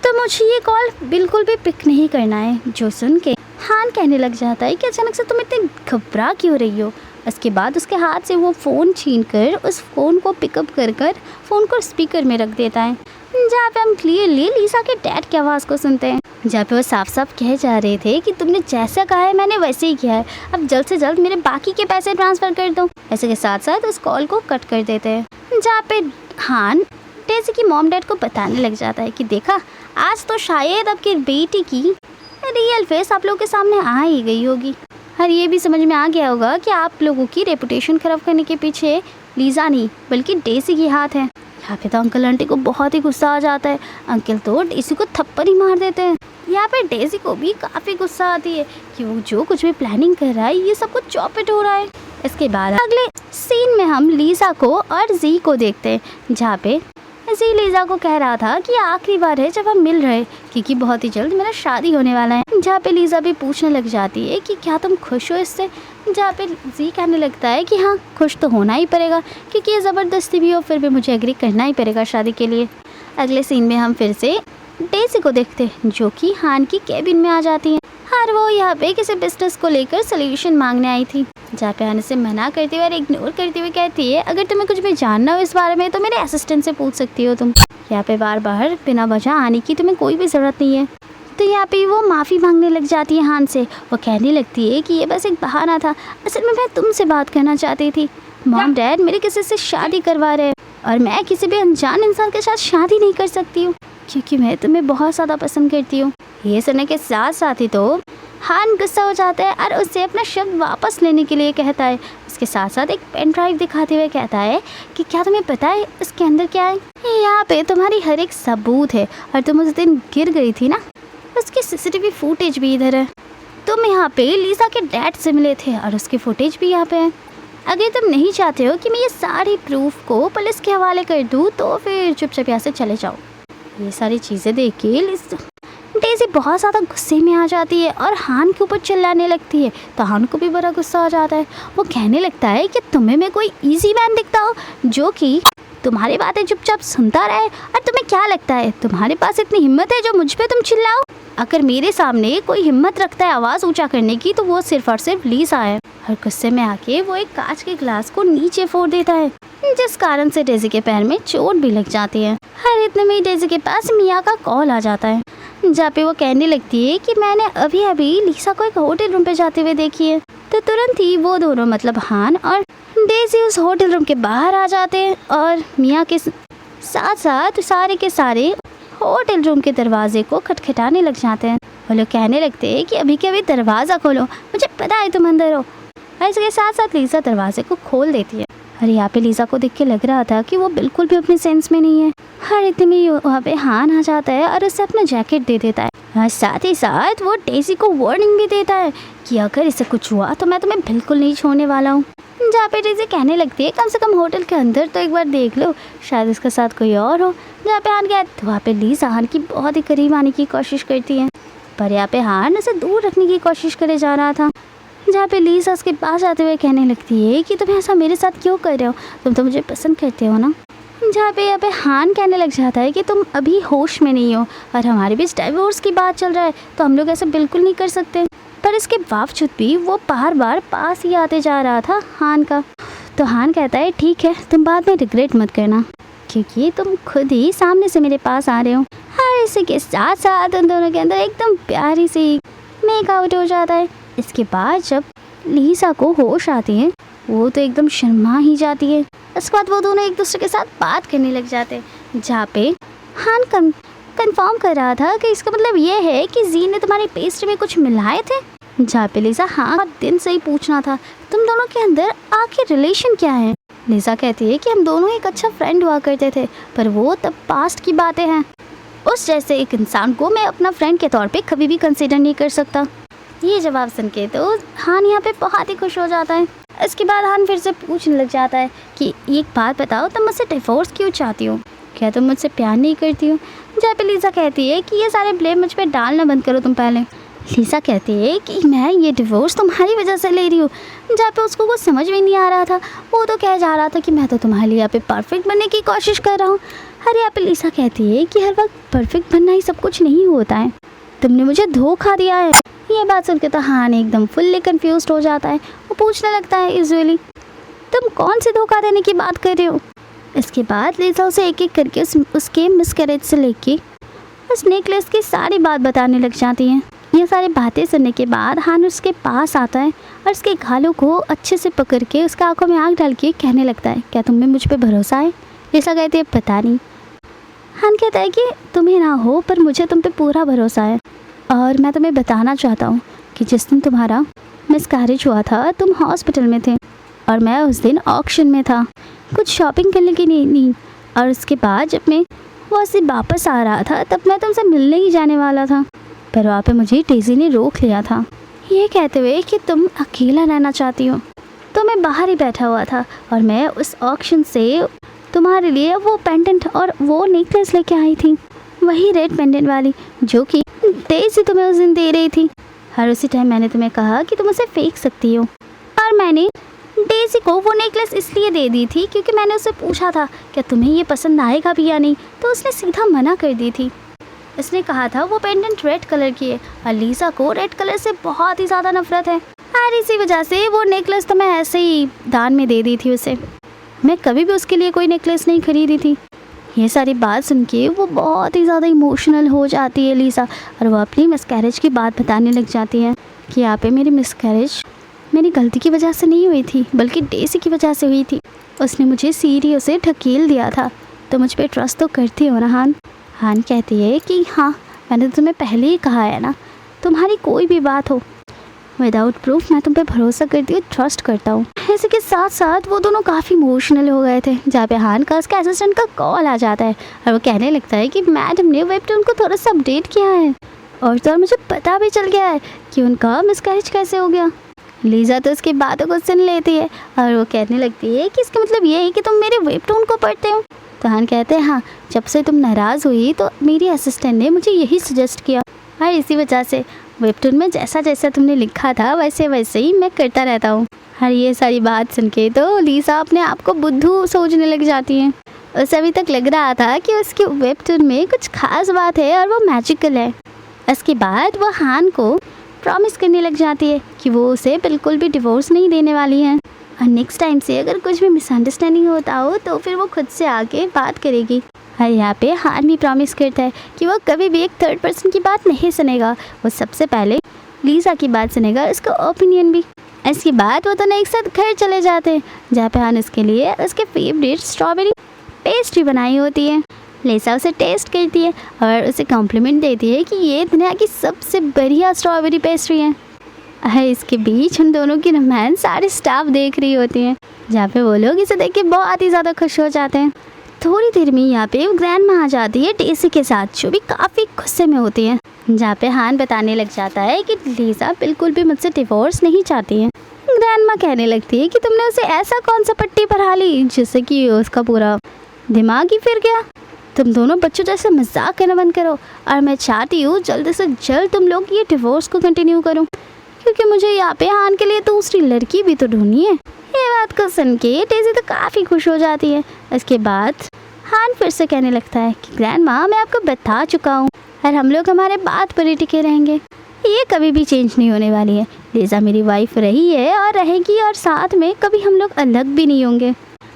तो मुझे ये कॉल बिल्कुल भी पिक नहीं करना है। जो सुन के हान कहने लग जाता है कि अचानक से तुम इतनी घबरा क्यों रही हो। उसके बाद उसके हाथ से वो फ़ोन छीनकर उस फ़ोन को पिकअप कर फ़ोन को स्पीकर में रख देता है, जहाँ पे हम क्लियरली लीसा के डैड की आवाज़ को सुनते हैं, जहाँ पे वो साफ साफ कह जा रहे थे कि तुमने जैसा कहा है मैंने वैसे ही किया है, अब जल्द से जल्द मेरे बाकी के पैसे ट्रांसफ़र कर दो। ऐसे के साथ साथ उस कॉल को कट कर देते हैं, जहाँ पे हान डेज़ी की मॉम डैड को बताने लग जाता है कि देखा, आज तो शायद आपकी बेटी की रियल फेस आप लोगों के सामने आ ही गई होगी और ये भी समझ में आ गया होगा कि आप लोगों की रेपुटेशन ख़राब करने के पीछे लीज़ा नहीं बल्कि डेज़ी की हाथ है। यहाँ पे तो अंकल आंटी को बहुत ही गुस्सा आ जाता है, अंकल तो डेज़ी को थप्पड़ ही मार देते हैं। यहाँ पे डेज़ी को भी काफ़ी गुस्सा आती है कि वो जो कुछ भी प्लानिंग कर रहा है ये सब कुछ चौपट हो रहा है। इसके बाद अगले सीन में हम लीज़ा को और जी को देखते हैं, जहाँ पे जी लीज़ा को कह रहा था कि आखिरी बार है जब हम मिल रहे, क्योंकि बहुत ही जल्द मेरा शादी होने वाला है। जहाँ पे लीज़ा भी पूछने लग जाती है कि क्या तुम खुश हो इससे, जहाँ पे जी कहने लगता है कि हाँ खुश तो होना ही पड़ेगा, क्योंकि ये ज़बरदस्ती भी हो फिर भी मुझे एग्री करना ही पड़ेगा शादी के लिए। अगले सीन में हम फिर से डेज़ी को देखते हैं, जो कि हान की केबिन में आ जाती है और वो यहाँ पे किसी बिजनेस को लेकर सोल्यूशन मांगने आई थी, जहाँ पे हान से मना करते हुए और इग्नोर करते हुए कहती है अगर तुम्हें कुछ भी जानना हो इस बारे में तो मेरे असिस्टेंट से पूछ सकती हो तुम, यहाँ पे बार बार बिना वजह आने की तुम्हें कोई भी ज़रूरत नहीं है। तो यहाँ पे वो माफ़ी मांगने लग जाती है हान से, वो कहने लगती है कि ये बस एक बहाना था, असल में मैं तुमसे बात करना चाहती थी, मॉम डैड मेरे किसी से शादी करवा रहे हैं और मैं किसी भी अनजान इंसान के साथ शादी नहीं कर सकती हूँ क्योंकि मैं तुम्हें बहुत ज़्यादा पसंद करती हूँ। ये सुनने के साथ साथ ही तो हान गुस्सा हो जाता है और उससे अपना शब्द वापस लेने के लिए कहता है। उसके साथ साथ एक पेन ड्राइव दिखाते हुए कहता है कि क्या तुम्हें पता है इसके अंदर क्या है, यहाँ पे तुम्हारी हर एक सबूत है और तुम उस दिन गिर गई थी ना, उसकी सीसीटीवी फुटेज भी इधर है, तुम यहाँ पे लीज़ा के डैड से मिले थे और उसकी फुटेज भी यहाँ पे है। अगर तुम नहीं चाहते हो कि मैं ये सारी प्रूफ को पुलिस के हवाले कर दूँ तो फिर चुपचाप यहाँ से चले जाओ। ये सारी चीज़ें देख के डेज़ी बहुत ज़्यादा गुस्से में आ जाती है और हान के ऊपर चिल्लाने लगती है, तो हान को भी बड़ा गुस्सा आ जाता है। वो कहने लगता है कि तुम्हें मैं कोई इजी मैन दिखता हो जो कि तुम्हारी बातें चुपचाप सुनता रहे, और तुम्हें क्या लगता है तुम्हारे पास इतनी हिम्मत है जो मुझ पे तुम चिल्लाओ। अगर मेरे सामने कोई हिम्मत रखता है आवाज़ ऊंचा करने की तो वो सिर्फ और सिर्फ लीज़ा है। और गुस्से में आके वो एक कांच के ग्लास को नीचे फोड़ देता है, जिस कारण से डेज़ी के पैर में चोट भी लग जाती है। हर इतने में डेज़ी के पास मिया का कॉल आ जाता है, जहाँ पे वो कहने लगती है कि मैंने अभी अभी लीसा को एक होटल रूम पे जाते हुए देखी है। तो तुरंत ही वो दोनों मतलब हान और डेज़ी उस होटल रूम के बाहर आ जाते हैं और मिया के साथ साथ सारे के सारे होटल रूम के दरवाजे को खटखटाने लग जाते हैं। वो लोग कहने लगते हैं कि अभी के अभी दरवाज़ा खोलो, मुझे पता है तुम अंदर हो। इसके साथ साथ लीज़ा दरवाजे को खोल देती है और यहाँ पे लीज़ा को देख के लग रहा था कि वो बिल्कुल भी अपने सेंस में नहीं है। हर इतने में वहाँ पे हान आ जाता है और उससे अपना जैकेट दे देता है और साथ ही साथ वो डेज़ी को वार्निंग भी देता है कि अगर इससे कुछ हुआ तो मैं तुम्हें बिल्कुल नहीं छोड़ने वाला हूँ। जहाँ पे डेज़ी कहने लगती है कम से कम होटल के अंदर तो एक बार देख लो, शायद इसके साथ कोई और हो। जहाँ पे हान गया तो वहाँ पे लीज़ा हान की बहुत ही करीब आने की कोशिश करती है, पर यहाँ पे हान उसे दूर रखने की कोशिश करे जा रहा था। जहाँ पे लीज़ा उसके पास आते हुए कहने लगती है कि तुम ऐसा मेरे साथ क्यों कर रहे हो, तुम तो मुझे पसंद करते हो ना। जहाँ पे यहाँ पे हान कहने लग जाता है कि तुम अभी होश में नहीं हो और हमारे बीच डाइवोर्स की बात चल रहा है तो हम लोग ऐसा बिल्कुल नहीं कर सकते। पर इसके बावजूद भी वो बार बार पास ही आते जा रहा था हान का। तो हान कहता है ठीक है, तुम बाद में रिग्रेट मत करना क्योंकि तुम खुद ही सामने से मेरे पास आ रहे हो। और इसी के साथ साथ उन दोनों के अंदर एकदम प्यारी सी मेकआउट हो जाता है। इसके बाद जब लीसा को होश आती है वो तो एकदम शर्मा ही जाती है। उसके बाद वो दोनों एक दूसरे के साथ बात करने लग जाते हैं, जहाँ पे हान कंफर्म कर रहा था कि इसका मतलब ये है कि जी ने तुम्हारी पेस्ट्री में कुछ मिलाए थे। जहाँ पे लीसा हाँ दिन से ही पूछना था तुम दोनों के अंदर आखिर रिलेशन क्या है। लीसा कहती है कि हम दोनों एक अच्छा फ्रेंड हुआ करते थे, पर वो तब पास्ट की बातें हैं। उस जैसे एक इंसान को मैं अपना फ्रेंड के तौर पे कभी भी कंसिडर नहीं कर सकता। ये जवाब सुन के तो हान यहाँ पे बहुत ही खुश हो जाता है। इसके बाद हान फिर से पूछने लग जाता है कि एक बात बताओ, तुम मुझसे डिवोर्स क्यों चाहती हो? क्या तुम मुझसे प्यार नहीं करती हो? जहाँ पे लीसा कहती है कि ये सारे ब्लेम मुझ पे डालना बंद करो तुम पहले। लीसा कहती है कि मैं ये डिवोर्स तुम्हारी वजह से ले रही हूँ। जहाँ पे उसको कुछ समझ में नहीं आ रहा था, वो तो कह जा रहा था कि मैं तो तुम्हारे लिए यहाँ पे परफेक्ट बनने की कोशिश कर रहा हूँ। अरे यहाँ पे लीसा कहती है कि हर वक्त परफेक्ट बनना ही सब कुछ नहीं होता है, तुमने मुझे धोखा दिया है। ये बात सुनकर तो हान एकदम फुल्ली कंफ्यूज हो जाता है। वो पूछने लगता है यूजुअली तुम कौन से धोखा देने की बात कर रहे हो? इसके बाद लीसा उसे एक एक करके उसके मिसकैरेज से लेके उस नेकलेस की सारी बात बताने लग जाती हैं। ये सारी बातें सुनने के बाद हान उसके पास आता है और उसके गालों को अच्छे से पकड़ के उसके आंखों में आँख डाल के कहने लगता है क्या तुम्हें मुझ पर भरोसा है? लीसा कहती है पता नहीं। हान कहता है कि तुम्हें ना हो पर मुझे तुम पे पूरा भरोसा है, और मैं तुम्हें बताना चाहता हूँ कि जिस दिन तुम्हारा मिसकैरेज हुआ था तुम हॉस्पिटल में थे और मैं उस दिन ऑक्शन में था कुछ शॉपिंग करने की नहीं। और उसके बाद जब मैं वहाँ से वापस आ रहा था तब मैं तुमसे मिलने ही जाने वाला था, पर वहाँ पे मुझे डेज़ी ने रोक लिया था, ये कहते हुए कि तुम अकेला रहना चाहती हो। तो मैं बाहर ही बैठा हुआ था और मैं उस ऑक्शन से तुम्हारे लिए वो पेंडेंट और वो नेकलेस लेके आई थी, वही रेड पेंडेंट वाली जो कि डेज़ी तुम्हें उस दिन दे रही थी। हर उसी टाइम मैंने तुम्हें कहा कि तुम उसे फेंक सकती हो, और मैंने डेज़ी को वो नेकलेस इसलिए दे दी थी क्योंकि मैंने उससे पूछा था क्या तुम्हें ये पसंद आएगा भी या नहीं, तो उसने सीधा मना कर दी थी। इसने कहा था वो पेंडेंट रेड कलर की है और लीसा को रेड कलर से बहुत ही ज़्यादा नफरत है, और इसी वजह से वो नेकलेस तो मैं ऐसे ही दान में दे दी थी उसे। मैं कभी भी उसके लिए कोई नेकलेस नहीं खरीदी थी। ये सारी बात सुन के वो बहुत ही ज़्यादा इमोशनल हो जाती है लीसा, और वो अपनी मिसकैरेज की बात बताने लग जाती है कि यहाँ पे मेरी मिसकैरेज मेरी गलती की वजह से नहीं हुई थी बल्कि डेज़ी की वजह से हुई थी। उसने मुझे सीढ़ियों से ढकेल दिया था। तो मुझ पर ट्रस्ट तो करती हो ना हान? हान कहती है कि हाँ, मैंने तो तुम्हें पहले ही कहा है ना, तुम्हारी कोई भी बात हो विदाउट प्रूफ मैं तुम पे भरोसा करती हूँ, ट्रस्ट करता हूँ। इसी के साथ साथ वो दोनों काफ़ी इमोशनल हो गए थे, जहाँ पे हान का उसके असिस्टेंट का कॉल आ जाता है और वो कहने लगता है कि मैडम ने वेबटून को थोड़ा सा अपडेट किया है और तो मुझे पता भी चल गया है कि उनका मिसकैरेज कैसे हो गया। लीजा तो उसकी बातों को सुन लेती है और वो कहने लगती है कि इसका मतलब ये है कि तुम मेरे वेबटून को पढ़ते हो। तो हान कहते हैं हाँ, जब से तुम नाराज़ हुई तो मेरी असिस्टेंट ने मुझे यही सजेस्ट किया, और इसी वजह से वेबटून में जैसा जैसा तुमने लिखा था वैसे वैसे ही मैं करता रहता हूँ। और ये सारी बात सुन के तो लीसा अपने आप को बुद्धू सोचने लग जाती है। उसे अभी तक लग रहा था कि उसके वेबटून में कुछ खास बात है और वो मैजिकल है। इसके बाद वो हान को प्रॉमिस करने लग जाती है कि वो उसे बिल्कुल भी डिवोर्स नहीं देने वाली है, और नेक्स्ट टाइम से अगर कुछ भी मिसअंडरस्टैंडिंग होता हो तो फिर वो खुद से आके बात करेगी। और यहाँ पे हान भी प्रॉमिस करता है कि वो कभी भी एक थर्ड पर्सन की बात नहीं सुनेगा, वो सबसे पहले लीसा की बात सुनेगा, उसका ओपिनियन भी। इसके बाद वो दोनों एक साथ घर चले जाते हैं, जहाँ पे हान उसके लिए उसके फेवरेट स्ट्रॉबेरी पेस्ट्री बनाई होती है। लीसा उसे टेस्ट करती है और उसे कॉम्प्लीमेंट देती है कि ये दुनिया की सबसे बढ़िया स्ट्रॉबेरी पेस्ट्री है। इसके बीच उन दोनों की रोमांस सारे स्टाफ देख रही होती हैं, जहाँ पे वो लोग इसे देख के बहुत ही ज़्यादा खुश हो जाते हैं। थोड़ी देर में यहाँ पे ग्रैंडमा आ जाती है डेज़ी के साथ, जो भी काफ़ी गुस्से में होती है, जहाँ पे हान बताने लग जाता है कि लीसा बिल्कुल भी मुझसे डिवोर्स नहीं चाहती है। ग्रैंडमा कहने लगती है कि तुमने उसे ऐसा कौन सा पट्टी पढ़ा ली जिससे कि उसका पूरा दिमाग ही फिर गया। तुम दोनों बच्चों जैसे मजाक करना बंद करो, और मैं चाहती हूँ जल्द से जल्द तुम लोग ये डिवोर्स को कंटिन्यू करो, क्योंकि मुझे यहाँ पे हान के लिए दूसरी लड़की भी तो ढूंढनी है। ये बात को सुन के डेज़ी तो काफ़ी खुश हो जाती है। इसके बाद हान फिर से कहने लगता है कि ग्रैंडमा, मैं आपको बता चुका हूँ और हम लोग हमारे बात पर ही टिके रहेंगे, ये कभी भी चेंज नहीं होने वाली है। लीसा मेरी वाइफ रही है और रहेगी, और साथ में कभी हम लोग अलग भी नहीं होंगे।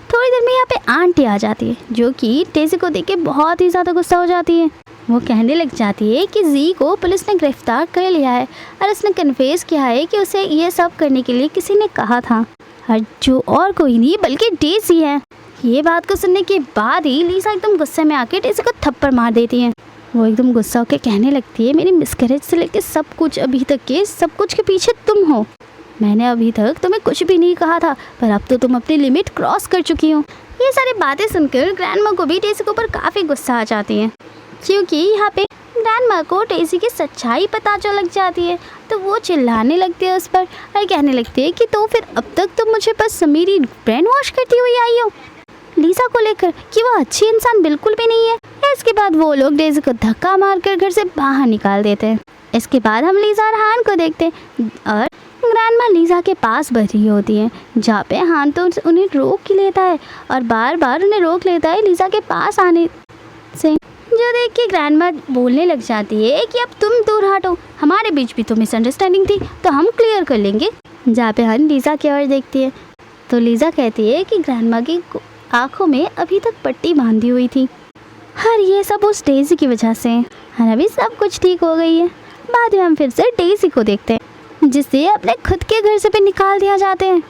थोड़ी देर में यहाँ पे आंटी आ जाती है, जो कि डेज़ी को देख के बहुत ही ज़्यादा गुस्सा हो जाती है। वो कहने लग जाती है कि जी को पुलिस ने गिरफ्तार कर लिया है और उसने कन्फेस किया है कि उसे ये सब करने के लिए किसी ने कहा था, और जो और कोई नहीं बल्कि डेज़ी है। ये बात को सुनने के बाद ही लीसा एकदम गुस्से में आके डेज़ी को थप्पड़ मार देती है। वो एकदम गुस्सा होकर कहने लगती है, मेरी मिसकैरेज से लेकर सब कुछ अभी तक के सब कुछ के पीछे तुम हो। मैंने अभी तक तुम्हें कुछ भी नहीं कहा था, पर अब तो तुम अपनी लिमिट क्रॉस कर चुकी हो। ये सारी बातें सुनकर ग्रैंडमा को भी डेज़ी के ऊपर काफ़ी गुस्सा आ जाती है, क्योंकि यहाँ पे ग्रैंडमा को डेज़ी की सच्चाई पता चल लग जाती है। तो वो चिल्लाने लगती है उस पर और कहने लगती है कि तो फिर अब तक तुम मुझे बस मेरी ब्रेन वॉश करती हुई आई हो लीसा को लेकर कि वो अच्छी इंसान बिल्कुल भी नहीं है। इसके बाद वो लोग डेज़ी को धक्का मारकर घर से बाहर निकाल देते हैं। इसके बाद हम लीसा और हान को देखते हैं और ग्रैंडमा लीसा के पास बढ़ रही होती है, जहाँ पे हान तो उन्हें रोक ही लेता है और बार बार उन्हें रोक लेता है लीसा के पास आने से, जो देख के ग्रैंडमा बोलने लग जाती है कि अब तुम दूर हटो, हमारे बीच भी तो मिसअंडरस्टैंडिंग थी तो हम क्लियर कर लेंगे। जहाँ पे हान लीसा की ओर देखती है तो लीसा कहती है कि ग्रैंडमा की आँखों में अभी तक पट्टी बांधी हुई थी और ये सब उस डेज़ी की वजह से है, और अभी सब कुछ ठीक हो गई है। बाद में हम फिर से डेज़ी को देखते हैं, जिसे अपने खुद के घर से भी निकाल दिया जाते हैं,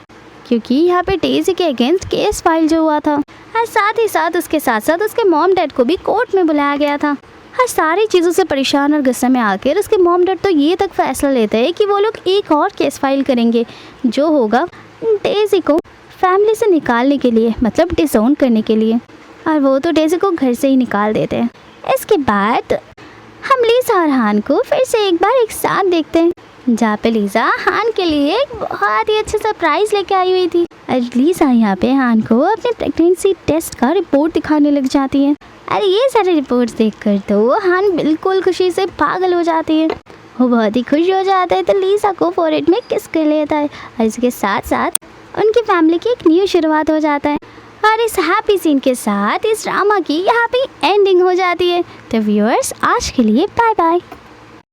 क्योंकि यहाँ पे डेज़ी के अगेंस्ट केस फाइल जो हुआ था, और साथ ही साथ उसके साथ साथ उसके मॉम डैड को भी कोर्ट में बुलाया गया था। और सारी चीज़ों से परेशान और गुस्से में आकर उसके मॉम डैड तो ये तक फैसला लेते हैं कि वो लोग एक और केस फाइल करेंगे, जो होगा डेज़ी को फैमिली से निकालने के लिए, मतलब डिसोन करने के लिए, और वो तो डेज़ी को घर से ही निकाल देते हैं। इसके बाद हम लीसा और हान को फिर से एक बार एक साथ देखते हैं, जहाँ पे लीसा हान के लिए एक बहुत ही अच्छा सरप्राइज लेके आई हुई थी। और लीसा यहाँ पे हान को अपने प्रेगनेंसी टेस्ट का रिपोर्ट दिखाने लग जाती है। और ये सारे रिपोर्ट्स देखकर तो हान बिल्कुल खुशी से पागल हो जाती है। वो बहुत ही खुश हो जाता है तो लीसा को फोरहेड में किस कर लेता है, और इसके साथ साथ उनकी फैमिली की एक न्यू शुरुआत हो जाता है। और इस हैप्पी सीन के साथ इस ड्रामा की यहाँ पे एंडिंग हो जाती है। तो व्यूअर्स, आज के लिए बाय बाय।